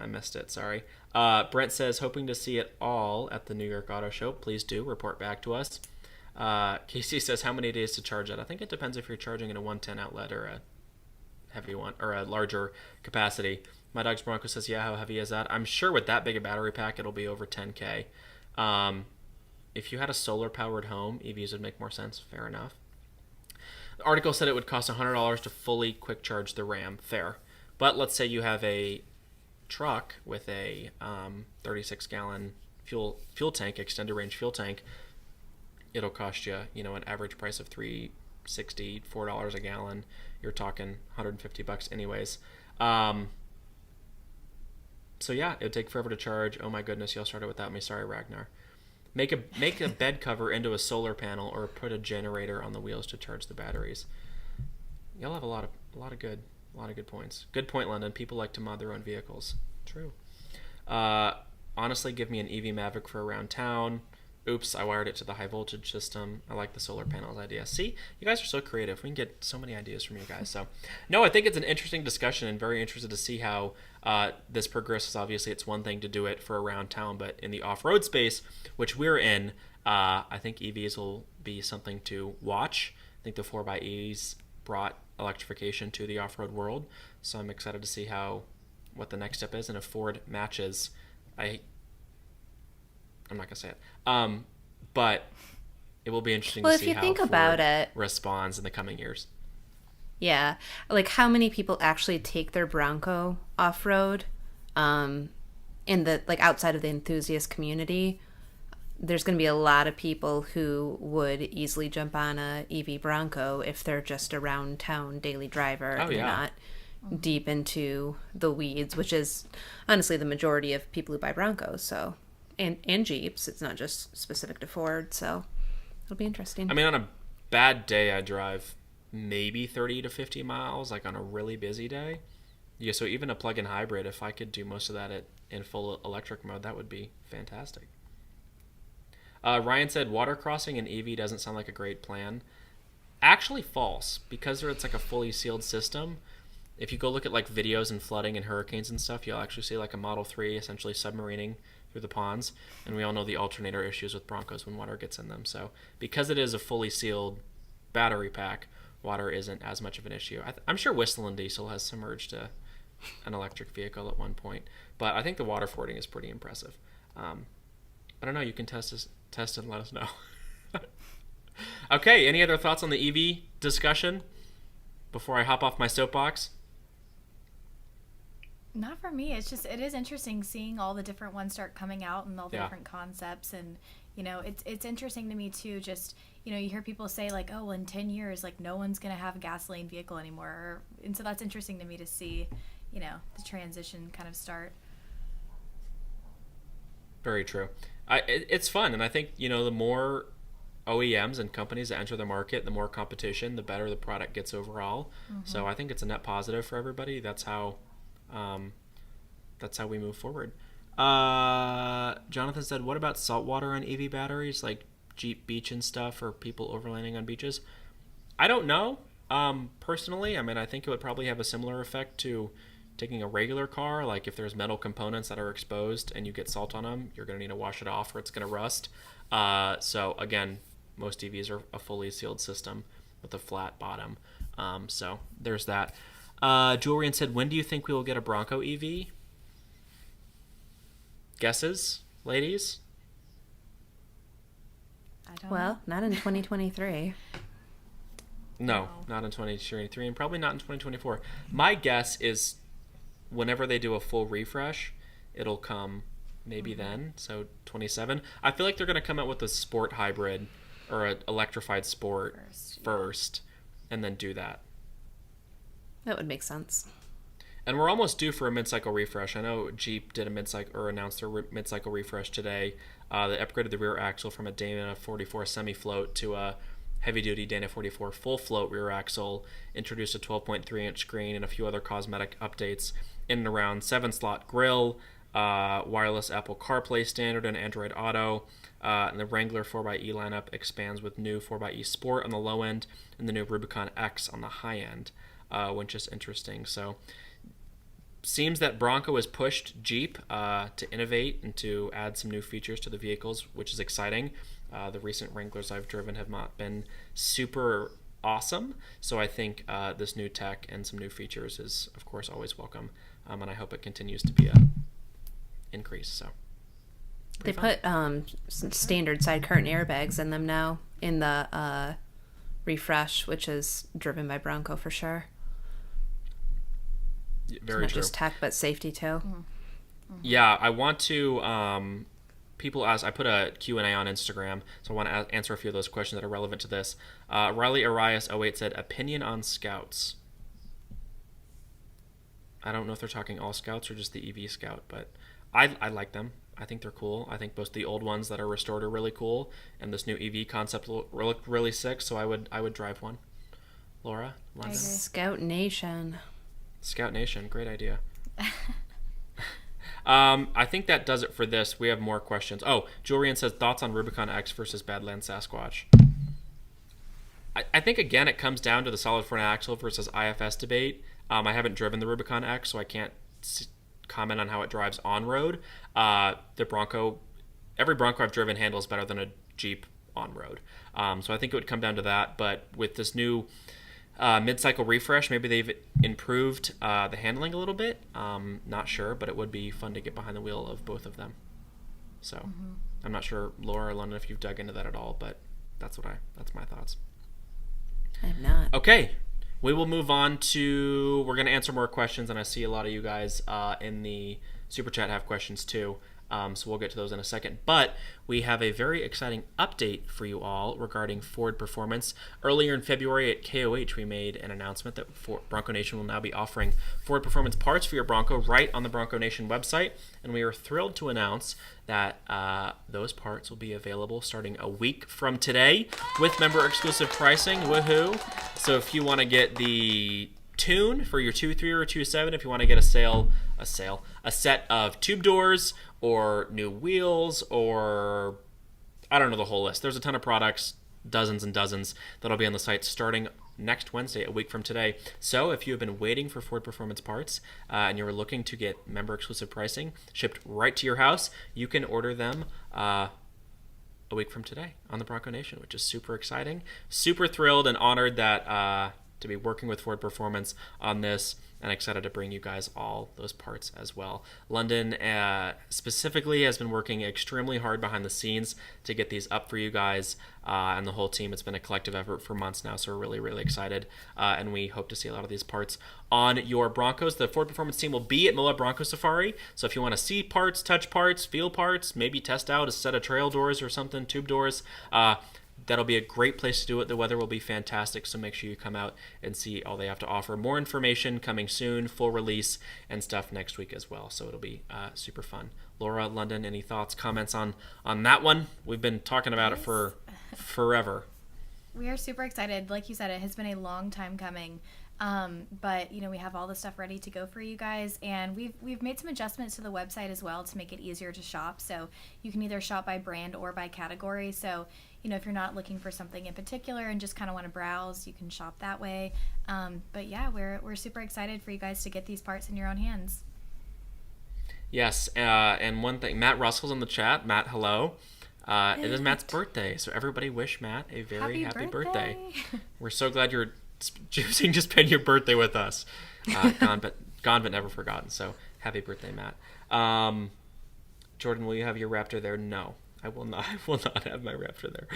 I missed it. Sorry. Brent says hoping to see it all at the New York Auto Show. Please do report back to us. Casey says how many days to charge it? I think it depends if you're charging in a 110 outlet or a heavy one or a larger capacity. My Dog's Bronco says, yeah, how heavy is that? I'm sure with that big a battery pack, it'll be over 10K. If you had a solar-powered home, EVs would make more sense. Fair enough. The article said it would cost $100 to fully quick charge the Ram. Fair. But let's say you have a truck with a 36-gallon fuel tank, extended range fuel tank. it'll cost you, an average price of $3.64 a gallon. You're talking $150 anyways. So yeah, it would take forever to charge. Oh my goodness, y'all started without me. Sorry, Ragnar. Make a bed cover into a solar panel, or put a generator on the wheels to charge the batteries. Y'all have a lot of good points. Good point, London. People like to mod their own vehicles. True. Honestly, give me an EV Maverick for around town. Oops, I wired it to the high voltage system. I like the solar panels idea. See, you guys are so creative. We can get so many ideas from you guys. So, no, I think it's an interesting discussion, and very interested to see how this progresses. Obviously, it's one thing to do it for around town, but in the off-road space, which we're in, I think EVs will be something to watch. I think the 4xEs brought electrification to the off-road world, so I'm excited to see what the next step is, and if Ford matches. I'm not gonna say it, but it will be interesting to see how Ford responds in the coming years. Yeah, like how many people actually take their Bronco off-road, in the outside of the enthusiast community. There's going to be a lot of people who would easily jump on a EV Bronco if they're just a round town daily driver and not deep into the weeds, which is honestly the majority of people who buy Broncos. So, and Jeeps, it's not just specific to Ford. So it'll be interesting. I mean, on a bad day, I drive maybe 30 to 50 miles, like on a really busy day. Yeah, so even a plug-in hybrid, if I could do most of that in full electric mode, that would be fantastic. Ryan said water crossing in EV doesn't sound like a great plan. Actually false, because it's like a fully sealed system. If you go look at like videos and flooding and hurricanes and stuff, you'll actually see like a Model 3 essentially submarining through the ponds. And we all know the alternator issues with Broncos when water gets in them. So because it is a fully sealed battery pack, water isn't as much of an issue. I'm sure Whistling Diesel has submerged an electric vehicle at one point. But I think the water fording is pretty impressive. I don't know. You can test and let us know. Okay, any other thoughts on the EV discussion before I hop off my soapbox? Not for me. It is interesting seeing all the different ones start coming out and all the different concepts. And, it's interesting to me too. Just, you hear people say like, oh, well, in 10 years, like no one's going to have a gasoline vehicle anymore. And so that's interesting to me to see, the transition kind of start. Very true. It's fun. And I think, the more OEMs and companies that enter the market, the more competition, the better the product gets overall. Mm-hmm. So I think it's a net positive for everybody. That's how we move forward. Jonathan said, what about saltwater on EV batteries, like Jeep Beach and stuff, or people overlanding on beaches? I don't know. Personally, I mean, I think it would probably have a similar effect to taking a regular car. Like if there's metal components that are exposed and you get salt on them, you're going to need to wash it off or it's going to rust. So again, most EVs are a fully sealed system with a flat bottom. So there's that. Julian said, when do you think we will get a Bronco EV? Guesses, ladies? I don't know. Not in 2023. No, not in 2023, and probably not in 2024. My guess is whenever they do a full refresh, it'll come maybe then, so 27. I feel like they're going to come out with a sport hybrid or an electrified sport first and then do that. That would make sense. And we're almost due for a mid-cycle refresh. I know Jeep did a mid-cycle or announced their mid-cycle refresh today. They upgraded the rear axle from a Dana 44 semi-float to a heavy-duty Dana 44 full-float rear axle, introduced a 12.3-inch screen and a few other cosmetic updates in and around 7-slot grille, wireless Apple CarPlay standard and Android Auto, and the Wrangler 4xE lineup expands with new 4xE Sport on the low end and the new Rubicon X on the high end, which is interesting. So seems that Bronco has pushed Jeep to innovate and to add some new features to the vehicles, which is exciting. The recent Wranglers I've driven have not been super awesome, so I think this new tech and some new features is, of course, always welcome, and I hope it continues to be a increase. So they put some standard side curtain airbags in them now in the refresh, which is driven by Bronco for sure. Very not true. Just tech, but safety too. Yeah, I want to people ask. I put a Q&A on Instagram, so I want to answer a few of those questions that are relevant to this. Riley Arias 08 said, opinion on Scouts. I don't know if they're talking all Scouts or just the EV Scout, but I like them. I think they're cool. I think both the old ones that are restored are really cool, and this new EV concept will look really sick. So I would drive one. Laura, London? Scout Nation. Scout Nation, great idea. I think that does it for this. We have more questions. Oh, Julian says, thoughts on Rubicon X versus Badland Sasquatch. I think, again, it comes down to the solid front axle versus IFS debate. I haven't driven the Rubicon X, so I can't comment on how it drives on road. The Bronco, every Bronco I've driven handles better than a Jeep on road. So I think it would come down to that. But with this new mid-cycle refresh, maybe they've improved the handling a little bit. Not sure, but it would be fun to get behind the wheel of both of them. So I'm not sure, Laura or London, if you've dug into that at all, but that's my thoughts. I have not. Okay, we will move on to, we're going to answer more questions, and I see a lot of you guys in the Super Chat have questions too. So we'll get to those in a second. But we have a very exciting update for you all regarding Ford Performance. Earlier in February at KOH, we made an announcement that Bronco Nation will now be offering Ford Performance parts for your Bronco right on the Bronco Nation website. And we are thrilled to announce that those parts will be available starting a week from today with member-exclusive pricing. Woohoo! So if you want to get the tune for your 2.3 or 2.7, if you want to get a set of tube doors or new wheels, or I don't know the whole list. There's a ton of products, dozens and dozens, that'll be on the site starting next Wednesday, a week from today. So if you have been waiting for Ford Performance parts and you're looking to get member-exclusive pricing shipped right to your house, you can order them a week from today on the Bronco Nation, which is super exciting. Super thrilled and honored that to be working with Ford Performance on this, and excited to bring you guys all those parts as well. London specifically has been working extremely hard behind the scenes to get these up for you guys, and the whole team. It's been a collective effort for months now, so we're really, really excited, and we hope to see a lot of these parts on your Broncos. The Ford Performance team will be at Moab Bronco Safari, so if you want to see parts, touch parts, feel parts, maybe test out a set of trail doors or something, tube doors, that'll be a great place to do it. The weather will be fantastic, so make sure you come out and see all they have to offer. More information coming soon, full release and stuff next week as well, so it'll be super fun. Laura, London, any thoughts, comments on that one? We've been talking about it for forever. We are super excited. Like you said, it has been a long time coming. But we have all the stuff ready to go for you guys, and we've made some adjustments to the website as well to make it easier to shop. So you can either shop by brand or by category. So if you're not looking for something in particular and just kind of want to browse, you can shop that way. But yeah, we're super excited for you guys to get these parts in your own hands. Yes, and one thing, Matt Russell's in the chat. Matt, hello. It is Matt's birthday, so everybody wish Matt a very happy birthday. We're so glad you're choosing to spend your birthday with us. Gone but never forgotten. So happy birthday, Matt. Jordan, will you have your Raptor there? No, I will not. I will not have my Raptor there.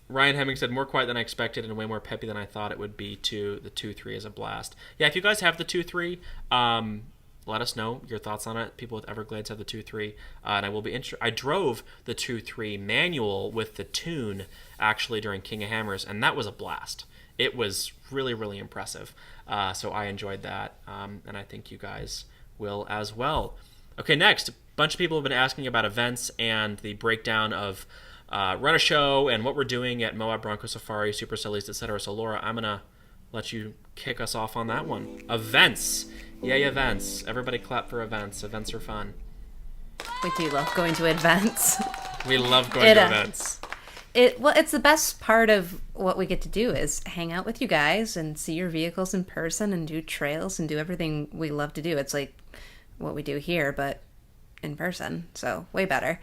Ryan Hemming said, more quiet than I expected and way more peppy than I thought it would be too. The 2.3 is a blast. Yeah, if you guys have the 2.3, let us know your thoughts on it. People with Everglades have the 2.3, and I will be interested. I drove the 2.3 manual with the tune actually during King of Hammers, and that was a blast. It was really, really impressive. So I enjoyed that, and I think you guys will as well. Okay, next, a bunch of people have been asking about events and the breakdown of Run a Show and what we're doing at Moab Bronco Safari, Super Sillies, etc. So Laura, I'm going to let you kick us off on that one. Events. Yay, events. Everybody clap for events. Events are fun. We do love going to events. We love going to events. It's the best part of what we get to do is hang out with you guys and see your vehicles in person and do trails and do everything we love to do. It's like what we do here, but in person. So way better.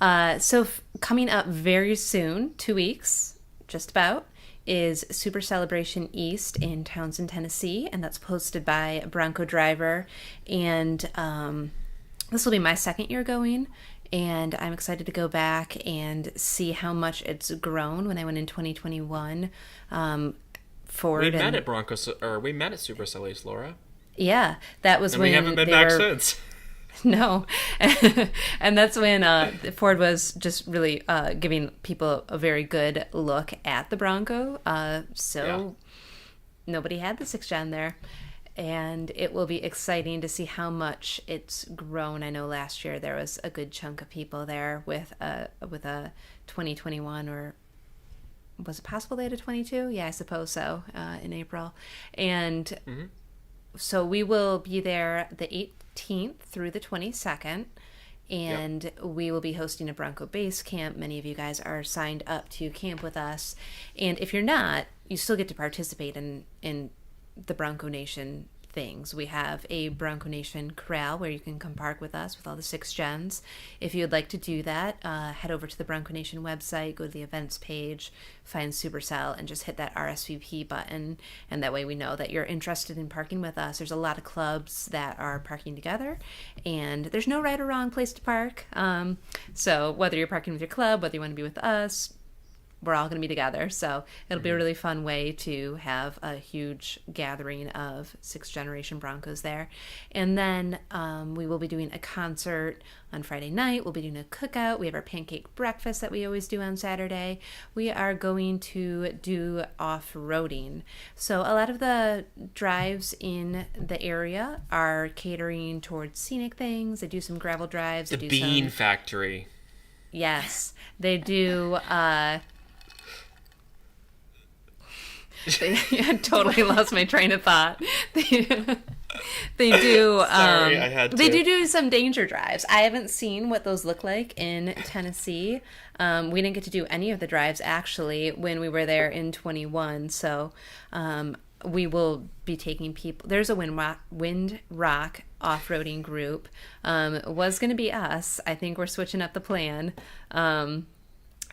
Coming up very soon, 2 weeks, just about, is Super Celebration East in Townsend, Tennessee, and that's hosted by Bronco Driver. And this will be my second year going. And I'm excited to go back and see how much it's grown. When I went in 2021, Ford. We met at we met at Super Sillies, Laura. Yeah, that was and when we haven't been back since. No. And that's when Ford was just really giving people a very good look at the Bronco. Nobody had the 6th gen there. And it will be exciting to see how much it's grown. I know last year there was a good chunk of people there with a 2021, or was it possible they had a 22? Yeah, I suppose so, in April. And so we will be there the 18th through the 22nd. And we will be hosting a Bronco base camp. Many of you guys are signed up to camp with us. And if you're not, you still get to participate in the Bronco Nation things. We have a Bronco Nation corral where you can come park with us with all the 6 gens. If you'd like to do that, head over to the Bronco Nation website, go to the events page, find Supercell, and just hit that RSVP button. And that way we know that you're interested in parking with us. There's a lot of clubs that are parking together, and there's no right or wrong place to park. So whether you're parking with your club, whether you want to be with us, we're all going to be together. So it'll be a really fun way to have a huge gathering of 6th generation Broncos there. And then we will be doing a concert on Friday night. We'll be doing a cookout. We have our pancake breakfast that we always do on Saturday. We are going to do off-roading. So a lot of the drives in the area are catering towards scenic things. They do some gravel drives. The Bean Factory. Yes, they do. I totally lost my train of thought. They do. Sorry, I had to. They do some danger drives. I haven't seen what those look like in Tennessee. We didn't get to do any of the drives actually when we were there in 21. So we will be taking people. There's a Wind Rock off-roading group. It was going to be us. I think we're switching up the plan.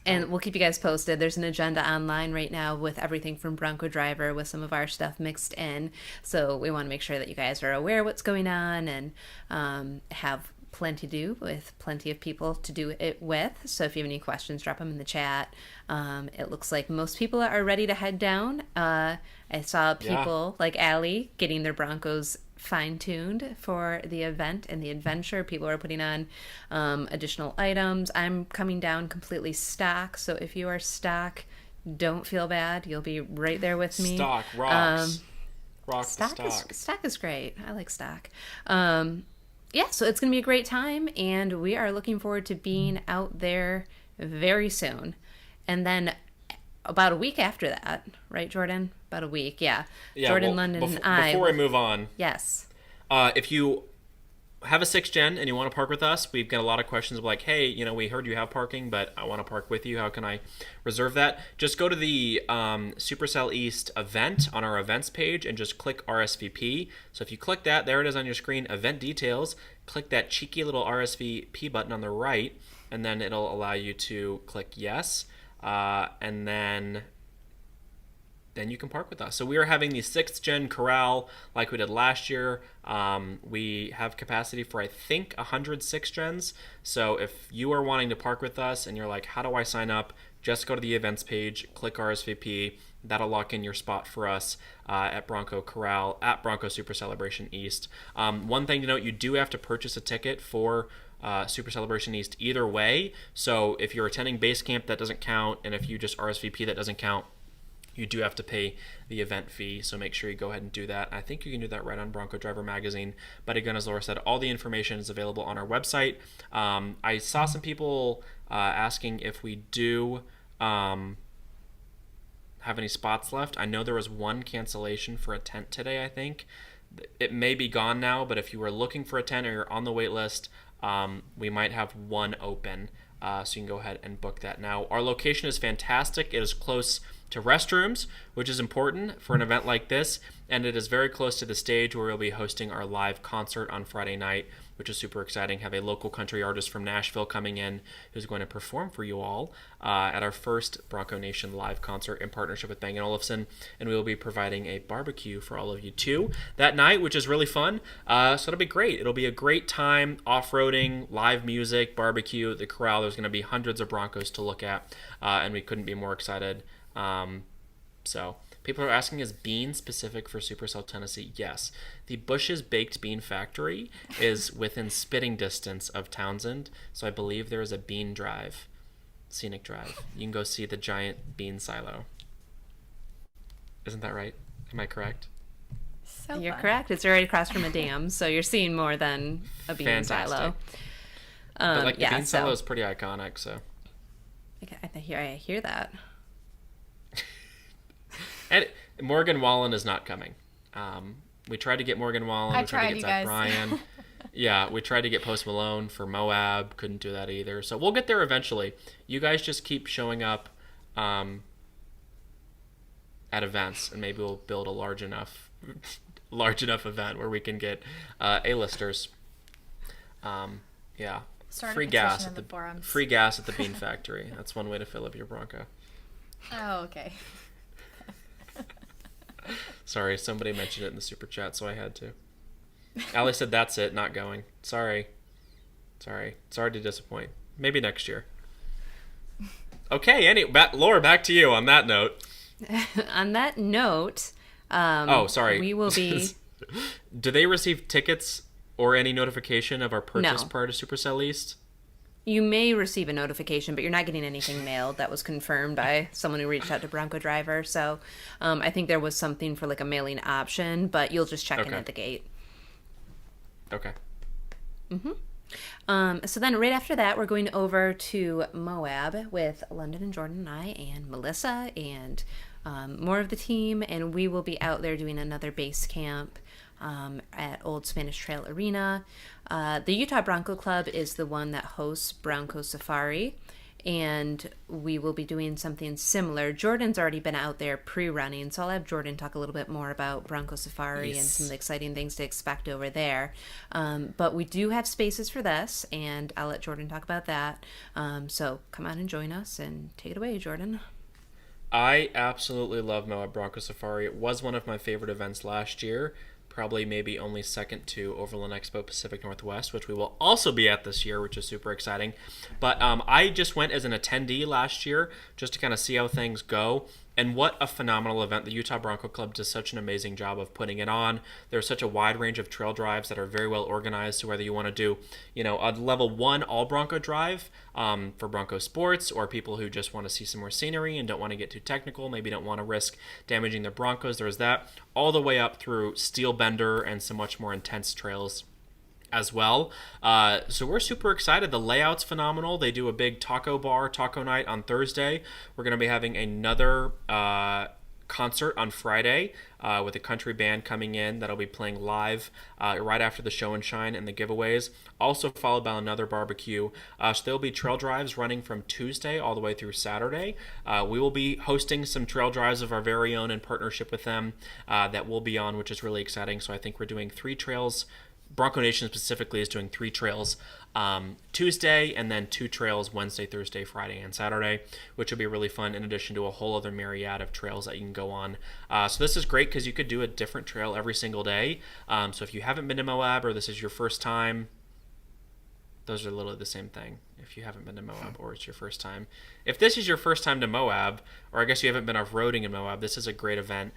And we'll keep you guys posted. There's an agenda online right now with everything from Bronco Driver with some of our stuff mixed in. So we want to make sure that you guys are aware of what's going on and have plenty to do with plenty of people to do it with. So if you have any questions, drop them in the chat. It looks like most people are ready to head down. I saw people like Allie getting their Broncos fine-tuned for the event and the adventure. People are putting on additional items. I'm coming down completely stock, so if you are stock, don't feel bad. You'll be right there with me. Stock rocks. Stock is great. I like stock. Yeah, so it's going to be a great time, and we are looking forward to being out there very soon. And then about a week after that, right, Jordan? About a week, yeah. Jordan, London, and I. Before I move on. Yes. If you have a 6th gen and you want to park with us, we've got a lot of questions like, hey, we heard you have parking, but I want to park with you. How can I reserve that? Just go to the Supercell East event on our events page and just click RSVP. So if you click that, there it is on your screen, event details. Click that cheeky little RSVP button on the right, and then it'll allow you to click yes. And then you can park with us. So we are having the 6th gen corral like we did last year. We have capacity for I think 100 6th gens. So if you are wanting to park with us and you're like, how do I sign up? Just go to the events page, click RSVP. That'll lock in your spot for us at Bronco Corral at Bronco Super Celebration East. One thing to note, you do have to purchase a ticket for Super Celebration East either way. So if you're attending base camp, that doesn't count, and if you just RSVP, that doesn't count. You do have to pay the event fee, so make sure you go ahead and do that. I think you can do that right on Bronco Driver Magazine. But again, as Laura said, all the information is available on our website. I saw some people asking if we do have any spots left. I know there was one cancellation for a tent today, I think. It may be gone now, but if you were looking for a tent or you're on the wait list, we might have one open, so you can go ahead and book that now. Our location is fantastic. It is close to restrooms, which is important for an event like this, and it is very close to the stage where we'll be hosting our live concert on Friday night, which is super exciting. Have a local country artist from Nashville coming in who's going to perform for you all at our first Bronco Nation live concert in partnership with Bang & Olufsen, and we will be providing a barbecue for all of you too that night, which is really fun. So it'll be great. It'll be a great time, off-roading, live music, barbecue, the corral. There's going to be hundreds of Broncos to look at, and we couldn't be more excited. So People are asking, is bean specific for Supercell Tennessee? Yes. The Bush's Baked Bean Factory is within spitting distance of Townsend, so I believe there is a bean drive, scenic drive. You can go see the giant bean silo. Isn't that right? Am I correct? So You're fun. correct. It's right across from a dam, so you're seeing more than a bean Fantastic. silo. But like the yeah, bean silo is pretty iconic, so. I hear that. And Morgan Wallen is not coming. We tried to get Morgan Wallen. I We tried to tried, get you Zach guys. Bryan. Yeah, we tried to get Post Malone for Moab. Couldn't do that either. So we'll get there eventually. You guys just keep showing up at events, and maybe we'll build a large enough event where we can get A-listers. Yeah. Start a Free petition gas in at the the forums. free gas at the Bean Factory. That's one way to fill up your Bronco. Oh, okay. Sorry, somebody mentioned it in the super chat, so I had to. Allie said that's it, not going. Sorry to disappoint. Maybe next year. Okay, Laura, back to you on that note. On that note, sorry. we will be. Do they receive tickets or any notification of our purchase No. prior to Supercell East? You may receive a notification, but you're not getting anything mailed. That was confirmed by someone who reached out to Bronco Driver. So I think there was something for like a mailing option, but you'll just check in Okay. at the gate. Okay. So then right after that, we're going over to Moab with London and Jordan and I and Melissa and more of the team. And we will be out there doing another base camp at Old Spanish Trail Arena. The Utah Bronco Club is the one that hosts Bronco Safari, and we will be doing something similar. Jordan's already been out there pre-running, so I'll have Jordan talk a little bit more about Bronco Safari and some of the exciting things to expect over there. But we do have spaces for this, and I'll let Jordan talk about that. So come on and join us, and take it away, Jordan. I absolutely love Moab Bronco Safari. It was one of my favorite events last year. Probably maybe only second to Overland Expo Pacific Northwest, which we will also be at this year, which is super exciting. But I just went as an attendee last year just to kind of see how things go. And what a phenomenal event. The Utah Bronco Club does such an amazing job of putting it on. There's such a wide range of trail drives that are very well organized. So whether you want to do, a level 1 all Bronco drive for Bronco Sports, or people who just want to see some more scenery and don't want to get too technical, maybe don't want to risk damaging their Broncos, there's that. All the way up through Steel Bender and some much more intense trails as well. So we're super excited. The layout's phenomenal. They do a big taco night on Thursday. We're going to be having another concert on Friday with a country band coming in that'll be playing live right after the show and shine and the giveaways. Also followed by another barbecue. So there'll be trail drives running from Tuesday all the way through Saturday. We will be hosting some trail drives of our very own in partnership with them that we'll be on, which is really exciting. So I think we're doing 3 trails. Bronco Nation specifically is doing 3 trails Tuesday, and then 2 trails Wednesday, Thursday, Friday, and Saturday, which will be really fun, in addition to a whole other myriad of trails that you can go on. So this is great because you could do a different trail every single day. So if you haven't been to Moab, or this is your first time, those are literally the same thing. If you haven't been to Moab, or it's your first time. If this is your first time to Moab, or I guess you haven't been off-roading in Moab, this is a great event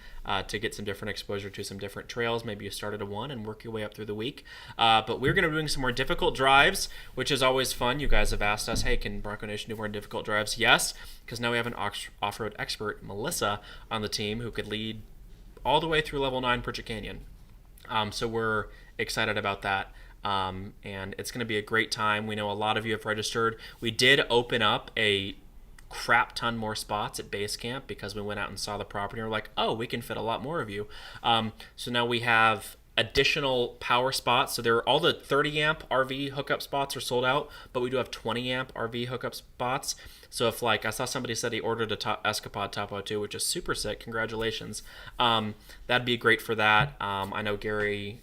to get some different exposure to some different trails. Maybe you start at one and work your way up through the week. But we're going to be doing some more difficult drives, which is always fun. You guys have asked us, hey, can Bronco Nation do more difficult drives? Yes, because now we have an off-road expert, Melissa, on the team who could lead all the way through level 9 Pritchett Canyon. So we're excited about that. And it's going to be a great time. We know a lot of you have registered. We did open up a crap ton more spots at base camp because we went out and saw the property and we're like, oh, we can fit a lot more of you. So now we have additional power spots. So all the 30 amp RV hookup spots are sold out, but we do have 20 amp RV hookup spots. So if I saw somebody said he ordered a Escapade Topo 2, which is super sick, congratulations. That'd be great for that. I know Gary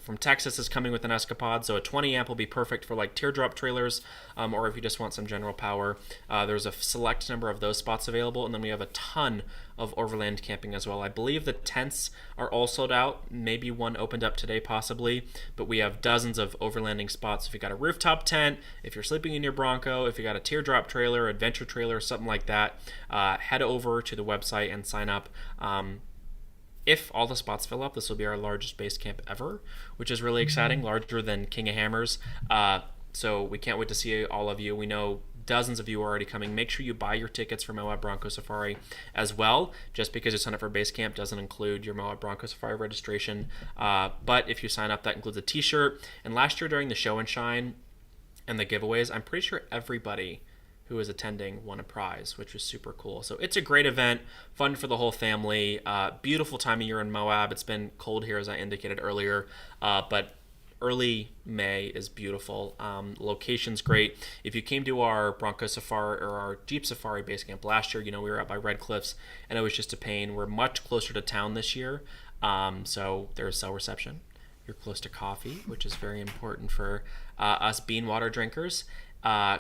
from Texas is coming with an Escapade, so a 20 amp will be perfect for like teardrop trailers, or if you just want some general power. There's a select number of those spots available, and then we have a ton of overland camping as well. I believe the tents are all sold out. Maybe one opened up today, possibly, but we have dozens of overlanding spots. If you got a rooftop tent, if you're sleeping in your Bronco, if you got a teardrop trailer, adventure trailer, something like that, head over to the website and sign up. If all the spots fill up, this will be our largest base camp ever, which is really exciting, larger than King of Hammers. So we can't wait to see all of you. We know dozens of you are already coming. Make sure you buy your tickets for Moab Bronco Safari as well. Just because you sign up for base camp doesn't include your Moab Bronco Safari registration. But if you sign up, that includes a t-shirt. And last year during the show and shine and the giveaways, I'm pretty sure everybody who was attending won a prize, which was super cool. So it's a great event, fun for the whole family. Beautiful time of year in Moab. It's been cold here, as I indicated earlier, but early May is beautiful. Location's great. If you came to our Bronco Safari or our Jeep Safari base camp last year, we were out by Red Cliffs, and it was just a pain. We're much closer to town this year, so there's cell reception. You're close to coffee, which is very important for us bean water drinkers.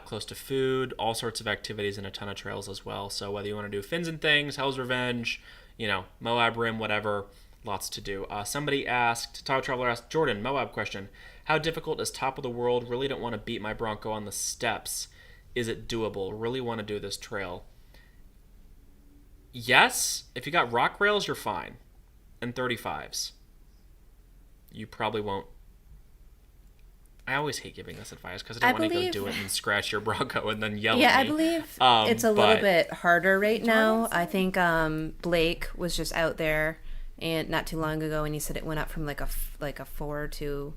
Close to food, all sorts of activities, and a ton of trails as well. So whether you want to do Fins and Things, Hell's Revenge, Moab Rim, whatever, lots to do. Somebody asked, Top Traveler asked, Jordan, Moab question, how difficult is Top of the World? Really don't want to beat my Bronco on the steps. Is it doable? Really want to do this trail. Yes, if you got rock rails, you're fine. And 35s. You probably won't. I always hate giving this advice because I don't want to go do it and scratch your Bronco and then yell at me. Yeah, I believe it's a little bit harder right now. I think Blake was just out there and not too long ago, and he said it went up from like a 4 to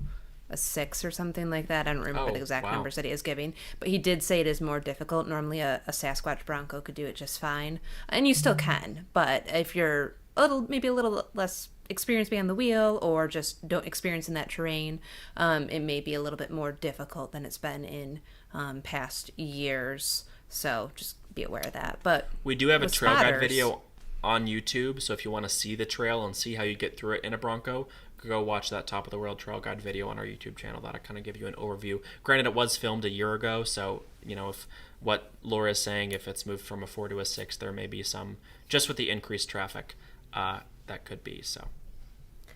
a 6 or something like that. I don't remember the exact numbers that he is giving, but he did say it is more difficult. Normally a Sasquatch Bronco could do it just fine, and you still can, but if you're maybe a little less experienced behind the wheel or just don't experience in that terrain, it may be a little bit more difficult than it's been in past years, so just be aware of that. But we do have a trail guide video on YouTube, so if you want to see the trail and see how you get through it in a Bronco, go watch that Top of the World trail guide video on our YouTube channel. That'll kind of give you an overview. Granted, it was filmed a year ago, so if what Laura is saying, if it's moved from a 4 to a 6, there may be some, just with the increased traffic, that could be so.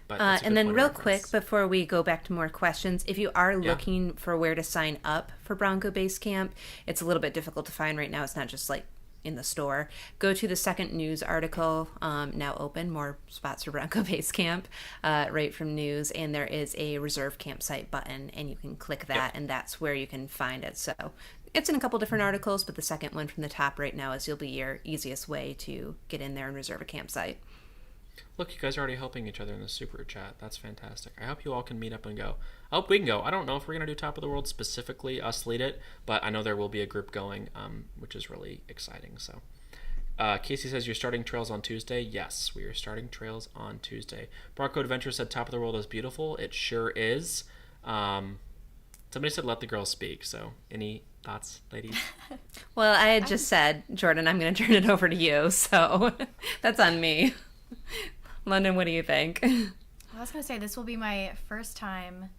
But and then real quick, before we go back to more questions, if you are looking for where to sign up for Bronco Base Camp, it's a little bit difficult to find right now. It's not just like in the store. Go to the second news article, now open, more spots for Bronco Base Camp, right from news, and there is a reserve campsite button, and you can click that, and that's where you can find it. So it's in a couple different articles, but the second one from the top right now will be your easiest way to get in there and reserve a campsite. Look, you guys are already helping each other in the super chat. That's fantastic. I hope you all can meet up and go. I hope we can go. I don't know if we're going to do Top of the World specifically, us lead it, but I know there will be a group going, which is really exciting. So, Casey says, you're starting trails on Tuesday? Yes, we are starting trails on Tuesday. Bronco Adventure said Top of the World is beautiful. It sure is. Somebody said let the girls speak, so any thoughts, ladies? Well, I had just said, Jordan, I'm going to turn it over to you, so that's on me. London, what do you think? I was going to say, this will be my first time.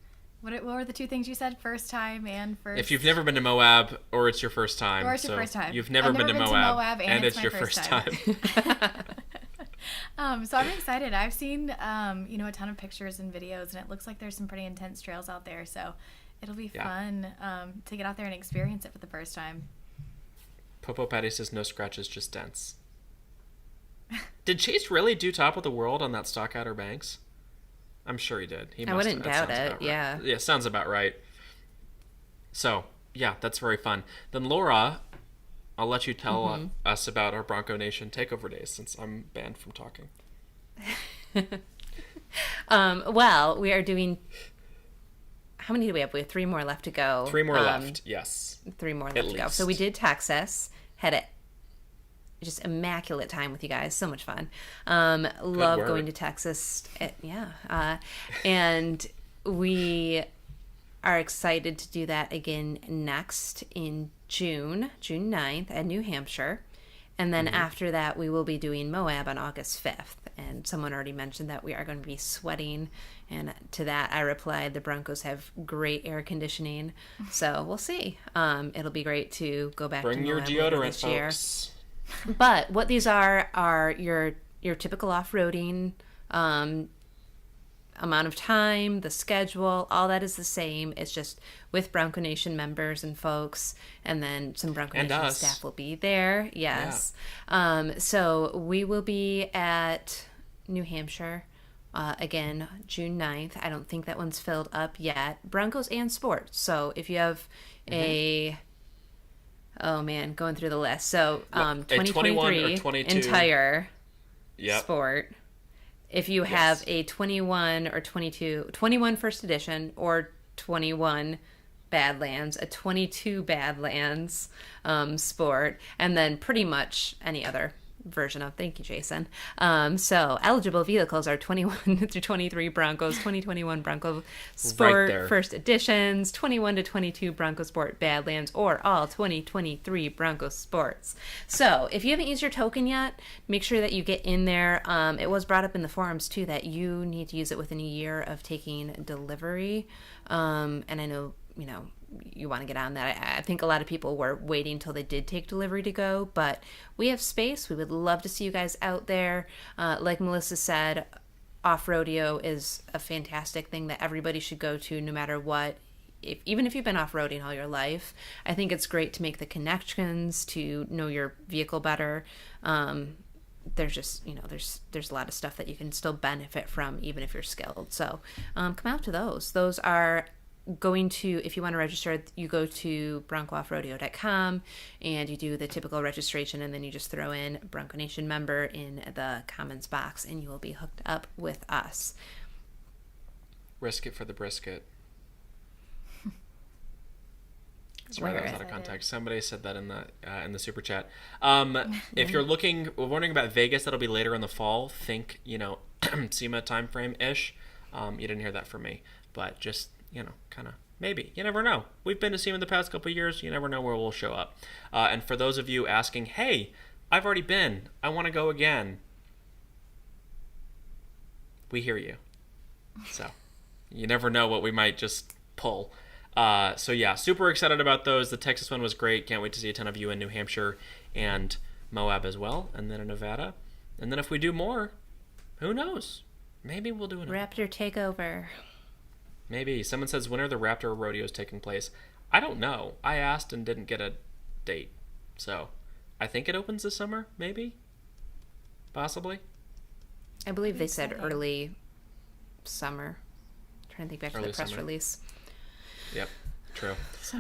What were the two things you said? First time and first... If you've never been to Moab, or it's your first time. Or it's your first time. You've never been to Moab, and it's your first time. So I'm excited. I've seen, a ton of pictures and videos, and it looks like there's some pretty intense trails out there. So it'll be fun to get out there and experience it for the first time. Popo Patty says no scratches, just dents. Did Chase really do Top of the World on that stock Outer Banks? I'm sure he did. I wouldn't doubt it. Right. Yeah. Yeah, sounds about right. So, yeah, that's very fun. Then Laura, I'll let you tell us about our Bronco Nation takeover days since I'm banned from talking. Well, we are doing... How many do we have? We have 3 more left to go. 3 more left, yes. 3 more left to go. So we did Texas, had a just immaculate time with you guys. So much fun. Love going to Texas. And we are excited to do that again next in June 9th at New Hampshire. And then after that, we will be doing Moab on August 5th. and someone already mentioned that we are going to be sweating. And to that, I replied, the Broncos have great air conditioning. So we'll see. It'll be great to go back Bring to your Moab deodorant, this year. folks. But what these are your typical off-roading amount of time, the schedule, all that is the same. It's just with Bronco Nation members and folks, and then some Bronco And Nation us. staff will be there. Yes. So we will be at New Hampshire again, June 9th. I don't think that one's filled up yet. Broncos and sports. So if you have oh man, going through the list. So 2023 or 22 entire Yep. sport. If you have a 21 or 21 first edition or 21 Badlands, a 22 Badlands sport, and then pretty much any other version of, thank you, Jason. So eligible vehicles are 21 through 23 Broncos, 2021 Bronco Sport there. First Editions, 21 to 22 Bronco Sport Badlands, or all 2023 Bronco Sports. So if you haven't used your token yet, make sure that you get in there. It was brought up in the forums too that you need to use it within a year of taking delivery. And I know, you want to get on that. I think a lot of people were waiting until they did take delivery to go, but we have space. We would love to see you guys out there. Like Melissa said, off-rodeo is a fantastic thing that everybody should go to no matter what. Even if you've been off-roading all your life, I think it's great to make the connections, to know your vehicle better. There's just, there's a lot of stuff that you can still benefit from even if you're skilled. So come out to those. Those are going to, if you want to register, you go to broncooffrodeo.com and you do the typical registration, and then you just throw in Bronco Nation member in the comments box and you will be hooked up with us. Risk it for the brisket. Sorry, that was out of context. Somebody said that in the super chat. If you're wondering about Vegas, that'll be later in the fall. Think, SEMA time frame ish. You didn't hear that from me, but just kind of maybe. You never know. We've been to SEMA the past couple of years. You never know where we'll show up. And for those of you asking, hey, I've already been. I want to go again. We hear you. So you never know what we might just pull. So yeah, super excited about those. The Texas one was great. Can't wait to see a ton of you in New Hampshire and Moab as well, and then in Nevada. And then if we do more, who knows? Maybe we'll do another. Raptor takeover. Maybe. Someone says, when are the Raptor rodeos taking place? I don't know. I asked and didn't get a date. So I think it opens this summer, maybe? Possibly? I believe they said early summer. I'm trying to think back to the press release. Yep, true.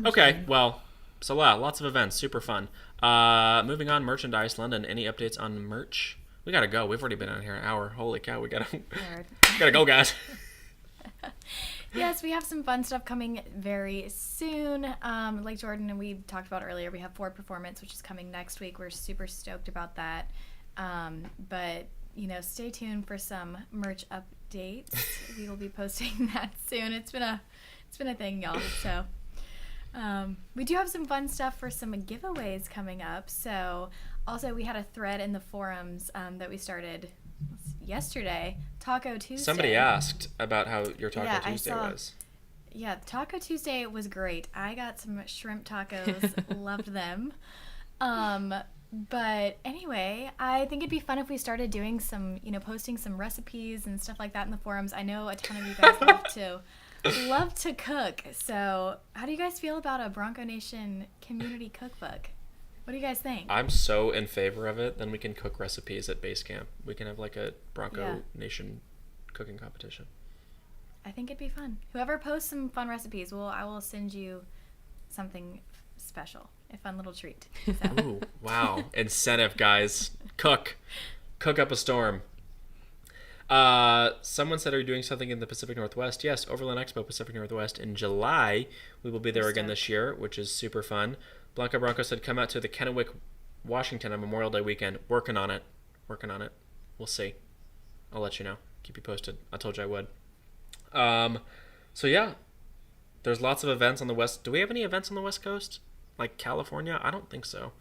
Okay, well, so lots of events. Super fun. Moving on, merchandise. London, any updates on merch? We gotta go. We've already been on here an hour. Holy cow, we gotta go, guys. Yes, we have some fun stuff coming very soon. Like Jordan and we talked about earlier, we have Ford Performance, which is coming next week. We're super stoked about that. But stay tuned for some merch updates. We will be posting that soon. It's been a thing, y'all. So we do have some fun stuff for some giveaways coming up. So also we had a thread in the forums that we started yesterday, Taco Tuesday. Somebody asked about how your Taco Tuesday was. Yeah, Taco Tuesday was great. I got some shrimp tacos, loved them. But anyway, I think it'd be fun if we started doing some, posting some recipes and stuff like that in the forums. I know a ton of you guys love to cook. So how do you guys feel about a Bronco Nation community cookbook? What do you guys think? I'm so in favor of it. Then we can cook recipes at base camp. We can have like a Bronco Nation cooking competition. I think it'd be fun. Whoever posts some fun recipes, I will send you something special, a fun little treat. So. Ooh, wow. Incentive, guys. Cook up a storm. Someone said, are you doing something in the Pacific Northwest? Yes, Overland Expo Pacific Northwest in July. We will be there again this year, which is super fun. Blanca Bronco said, come out to the Kennewick, Washington on Memorial Day weekend. Working on it. We'll see. I'll let you know. Keep you posted. I told you I would. So yeah, there's lots of events on the West. Do we have any events on the West Coast? Like California? I don't think so.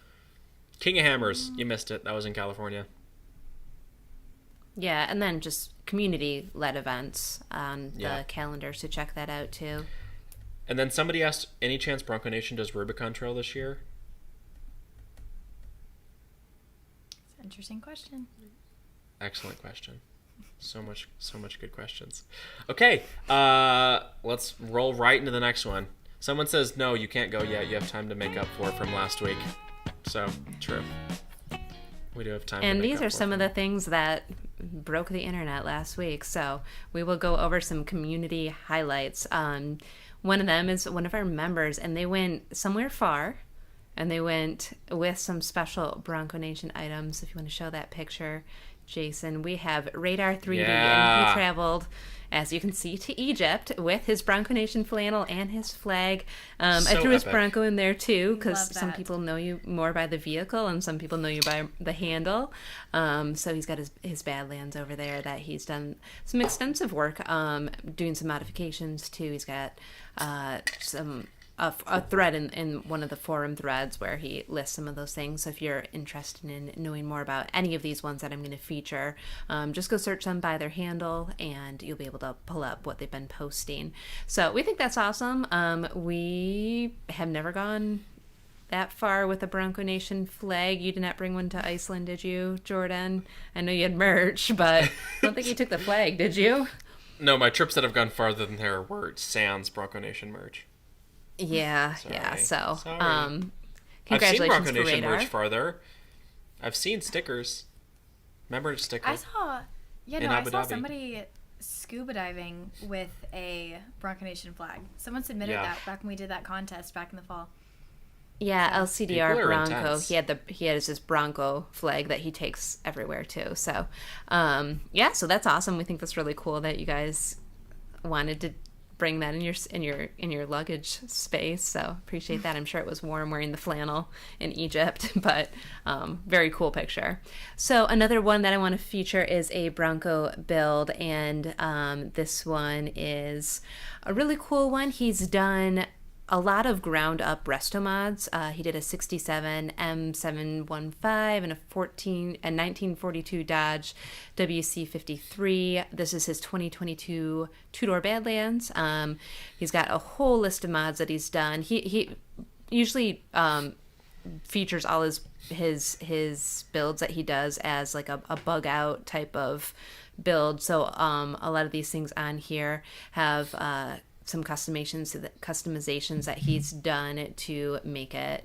King of Hammers. You missed it. That was in California. Yeah, and then just community-led events on the calendar, so check that out too. And then somebody asked, any chance Bronco Nation does Rubicon Trail this year? It's an interesting question. Excellent question. So much good questions. Okay, let's roll right into the next one. Someone says, no, you can't go yet. You have time to make up for from last week. So, true. We do have time. And these are some of the things that broke the internet last week. So we will go over some community highlights. One of them is one of our members, and they went somewhere far, and they went with some special Bronco Nation items. If you want to show that picture, Jason, we have Radar 3D, and he traveled, as you can see, to Egypt with his Bronco Nation flannel and his flag. I threw his Bronco in there too, because some people know you more by the vehicle and some people know you by the handle. So he's got his Badlands over there that he's done some extensive work doing some modifications to. He's got a thread in one of the forum threads where he lists some of those things. So if you're interested in knowing more about any of these ones that I'm going to feature, just go search them by their handle and you'll be able to pull up what they've been posting. So we think that's awesome. We have never gone that far with a Bronco Nation flag. You did not bring one to Iceland, did you, Jordan? I know you had merch, but I don't think you took the flag, did you? No, my trips that have gone farther than there were sans Bronco Nation merch. Yeah, Sorry. yeah. So, I've congratulations seen Bronco for Nation Radar. merch farther. I've seen stickers. Remember a sticker? I saw Abu Dhabi. somebody scuba diving with a Bronco Nation flag. Someone submitted that back when we did that contest back in the fall. Yeah, LCDR People are Bronco. intense. He had his Bronco flag that he takes everywhere too. So, so that's awesome. We think that's really cool that you guys wanted to bring that in your luggage space. So appreciate that. I'm sure it was warm wearing the flannel in Egypt, but very cool picture. So another one that I want to feature is a Bronco build, and this one is a really cool one. He's done a lot of ground up resto mods. He did a 67 M715 and a 1942 Dodge WC53. This is his 2022 two-door Badlands. He's got a whole list of mods that he's done. He usually features all his builds that he does as like a bug out type of build. So a lot of these things on here have some customizations that he's done to make it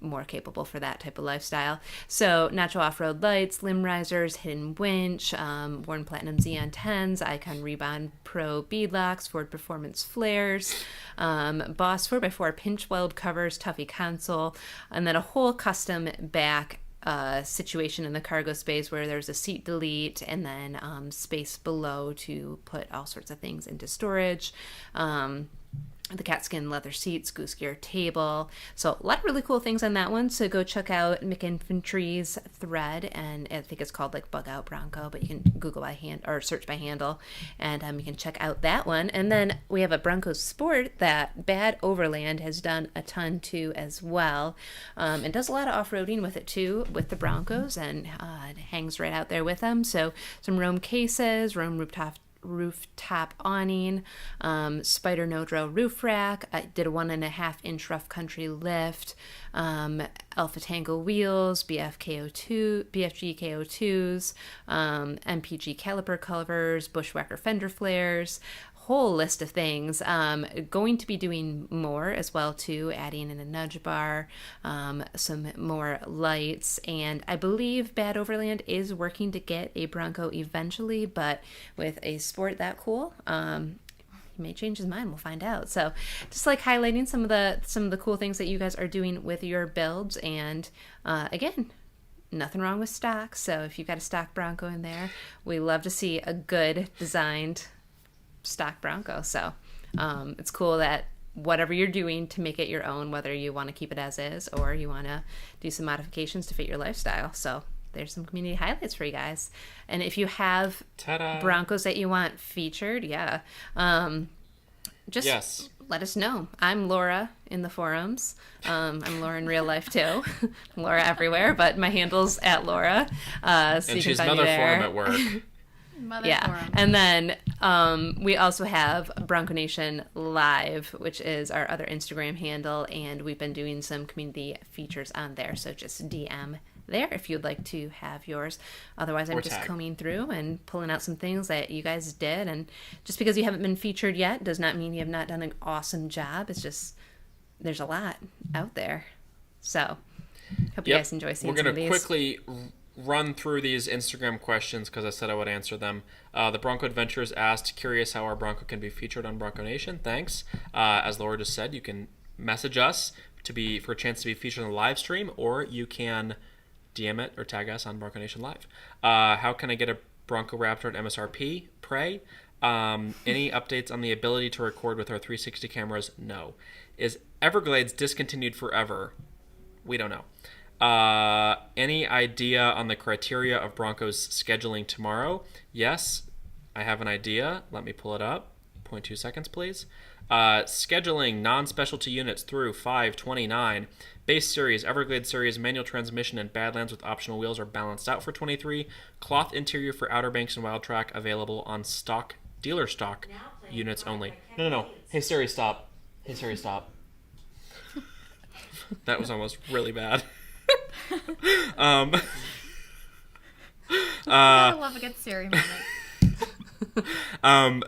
more capable for that type of lifestyle. So natural off-road lights, limb risers, hidden winch, Warn Platinum Xeon 10s, Icon Rebound Pro beadlocks, Ford Performance flares, Boss 4x4 pinch weld covers, Tuffy console, and then a whole custom back situation in the cargo space where there's a seat delete and then space below to put all sorts of things into storage. The cat skin leather seats, goose gear table. So a lot of really cool things on that one. So go check out McInfantry's thread, and I think it's called like Bug Out Bronco, but you can Google by hand or search by handle, and you can check out that one. And then we have a Bronco Sport that Bad Overland has done a ton to as well, and does a lot of off-roading with it too, with the Broncos, and it hangs right out there with them. So some Rome cases, Rome rooftop awning, Spider No-Drill roof rack. I did a 1.5 inch rough country lift, Alpha Tango wheels, BFG KO2s, MPG caliper covers, Bushwhacker fender flares, whole list of things. Going to be doing more as well too, adding in a nudge bar, some more lights, and I believe Bad Overland is working to get a Bronco eventually, but with a sport that cool, he may change his mind. We'll find out. So just like highlighting some of the cool things that you guys are doing with your builds, and again, nothing wrong with stock. So if you've got a stock Bronco in there, we love to see a good designed stock Bronco. So it's cool that whatever you're doing to make it your own, whether you want to keep it as is or you want to do some modifications to fit your lifestyle. So there's some community highlights for you guys. And if you have Ta-da. Broncos that you want featured, let us know. I'm Laura in the forums. I'm Laura in real life too. I'm Laura everywhere, but my handle's at Laura. So and you she's can find Mother me there. Forum at work. Forum. And then we also have Bronconation Live, which is our other Instagram handle, and we've been doing some community features on there. So just DM there if you'd like to have yours. Otherwise, I'm just combing through and pulling out some things that you guys did. And just because you haven't been featured yet does not mean you have not done an awesome job. It's just there's a lot out there. So hope you guys enjoy seeing some of these. We're going to quickly run through these Instagram questions because I said I would answer them. The Bronco Adventures asked, curious how our Bronco can be featured on Bronco Nation. Thanks. As Laura just said, you can message us for a chance to be featured on the live stream, or you can DM it or tag us on Bronco Nation Live. How can I get a Bronco Raptor at MSRP? Pray. Any updates on the ability to record with our 360 cameras? No. Is Everglades discontinued forever? We don't know. Any idea on the criteria of Broncos scheduling tomorrow? Yes, I have an idea. Let me pull it up. 0.2 seconds, please. Scheduling non-specialty units through 5/29. Base series, Everglades series, manual transmission, and Badlands with optional wheels are balanced out for 23. Cloth interior for Outer Banks and Wild Track available on stock, dealer stock units only. No. Hey Siri, stop. Hey Siri, stop. That was almost really bad. I love a good Siri moment.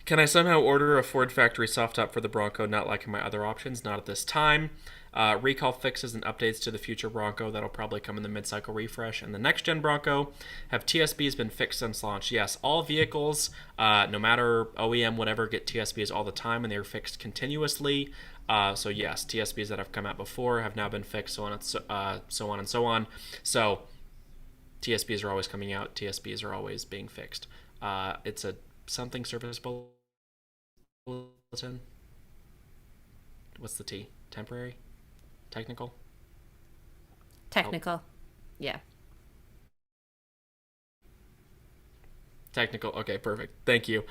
Can I somehow order a Ford factory soft top for the Bronco, not liking my other options? Not at this time. Recall fixes and updates to the future Bronco. That'll probably come in the mid-cycle refresh. And the next-gen Bronco, have TSBs been fixed since launch? Yes, all vehicles, no matter OEM, whatever, get TSBs all the time, and they're fixed continuously. So yes, TSBs that have come out before have now been fixed, so on and so on. So TSBs are always coming out. TSBs are always being fixed. It's a something service bulletin. What's the T? Temporary? Technical? Technical. Yeah. Technical. Okay, perfect. Thank you.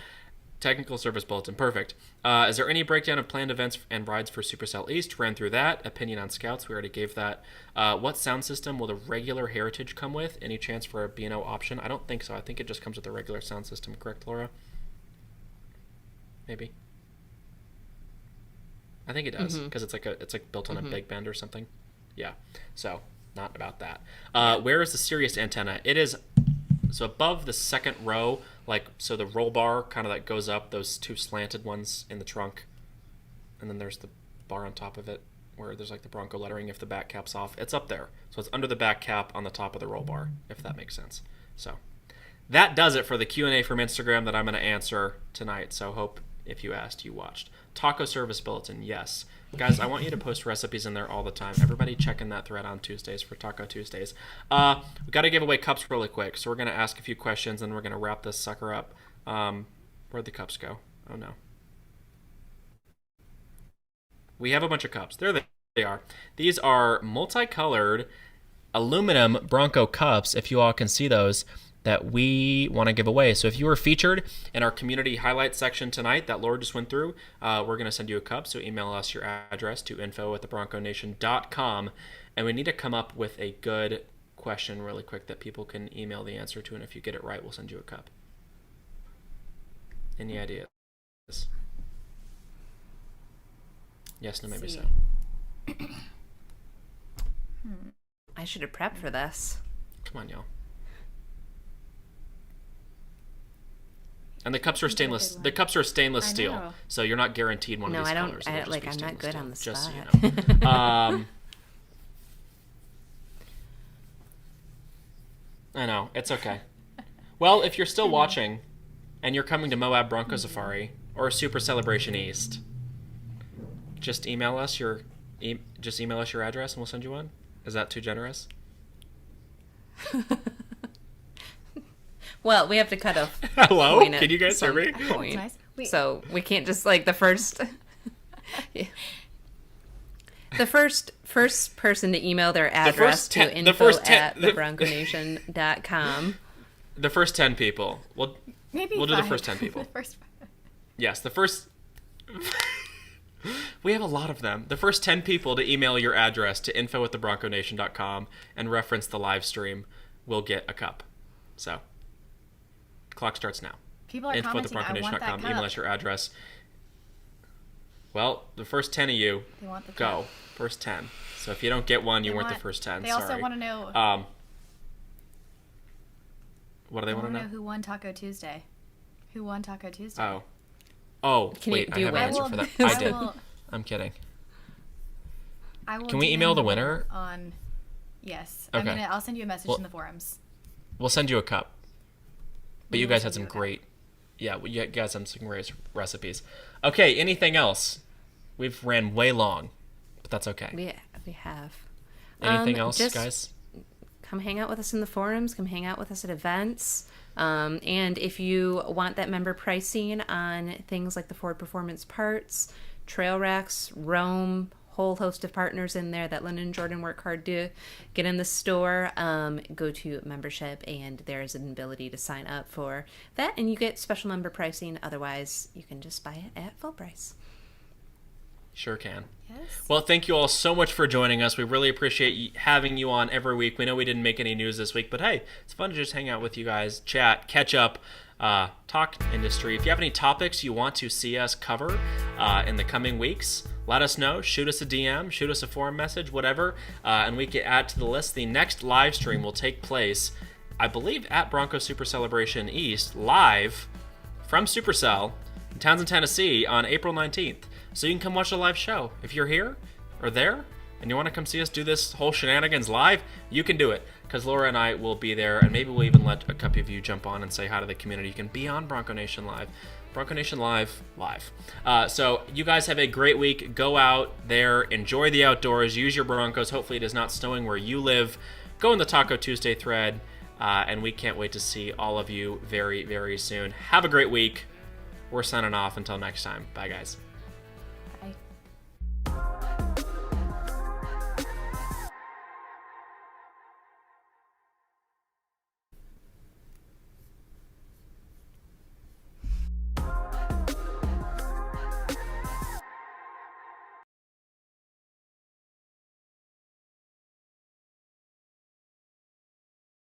Technical service bulletin. Perfect. Is there any breakdown of planned events and rides for Supercell East? Ran through that. Opinion on Scouts. We already gave that. What sound system will the regular Heritage come with? Any chance for a B&O option? I don't think so. I think it just comes with the regular sound system. Correct, Laura? Maybe. I think it does because it's like built on a big bend or something. Yeah. So not about that. Where is the Sirius antenna? It is so above the second row, so the roll bar kind of that goes up, those two slanted ones in the trunk, and then there's the bar on top of it where there's the Bronco lettering if the back cap's off. It's up there. So it's under the back cap on the top of the roll bar, if that makes sense. So that does it for the Q&A from Instagram that I'm going to answer tonight. So hope if you asked, you watched. Taco service bulletin, yes. Guys, I want you to post recipes in there all the time. Everybody check in that thread on Tuesdays for Taco Tuesdays. We got to give away cups really quick, so we're going to ask a few questions, and we're going to wrap this sucker up. Where'd the cups go? Oh, no. We have a bunch of cups. There they are. These are multicolored aluminum Bronco cups, if you all can see those, that we want to give away. So if you were featured in our community highlights section tonight that Laura just went through, we're going to send you a cup. So email us your address to info@thebronconation.com. And we need to come up with a good question really quick that people can email the answer to. And if you get it right, we'll send you a cup. Any ideas? Yes, no, maybe so. I should have prepped for this. Come on, y'all. And the cups are stainless. The cups are stainless steel, so you're not guaranteed one of these colors. I'm not good on the spot. Just so you know. I know, it's okay. Well, if you're still watching, and you're coming to Moab Bronco Safari or Super Celebration East, just email us your address, and we'll send you one. Is that too generous? Well, we have to cut off. Hello? Can you guys hear me? Nice. So we can't just the first. Yeah. The first person to email their address to info@thebronconation.com. The first 10 people. We'll do the first 10 people. Yes, the first... We have a lot of them. The first 10 people to email your address to info@thebronconation.com and reference the live stream will get a cup. So, clock starts now. People are commenting, I want that cup. Email us your address. Well, the first 10 of you, They want the go. cup. First 10. So if you don't get one, you weren't the first 10. They Sorry. also want to know... What do they want to know? Who won Taco Tuesday? Who won Taco Tuesday? Oh, Can wait, you I do have an win? answer for that. I I did. will- I'm kidding. I will Can we DM email the you winner? on... Yes. Okay. I'll send you a message in the forums. We'll send you a cup. But We you will guys had send some you a cup. great... Yeah, you guys had some great recipes. Okay, anything else? We've ran way long, but that's okay. We have. Anything else, just guys? Come hang out with us in the forums. Come hang out with us at events. And if you want that member pricing on things like the Ford Performance parts, trail racks, Roam, whole host of partners in there that Lyndon and Jordan work hard to get in the store, go to membership, and there is an ability to sign up for that, and you get special member pricing. Otherwise, you can just buy it at full price. Sure can. Yes. Well, thank you all so much for joining us. We really appreciate having you on every week. We know we didn't make any news this week, but hey, it's fun to just hang out with you guys, chat, catch up, talk industry. If you have any topics you want to see us cover in the coming weeks, let us know. Shoot us a DM, shoot us a forum message, whatever, and we can add to the list. The next live stream will take place, I believe, at Bronco Super Celebration East, live from Supercell in Townsend, Tennessee on April 19th. So you can come watch the live show. If you're here or there and you want to come see us do this whole shenanigans live, you can do it because Laura and I will be there, and maybe we'll even let a couple of you jump on and say hi to the community. You can be on Bronco Nation Live. Bronco Nation Live. So you guys have a great week. Go out there, enjoy the outdoors, use your Broncos. Hopefully it is not snowing where you live. Go in the Taco Tuesday thread, and we can't wait to see all of you very, very soon. Have a great week. We're signing off until next time. Bye, guys.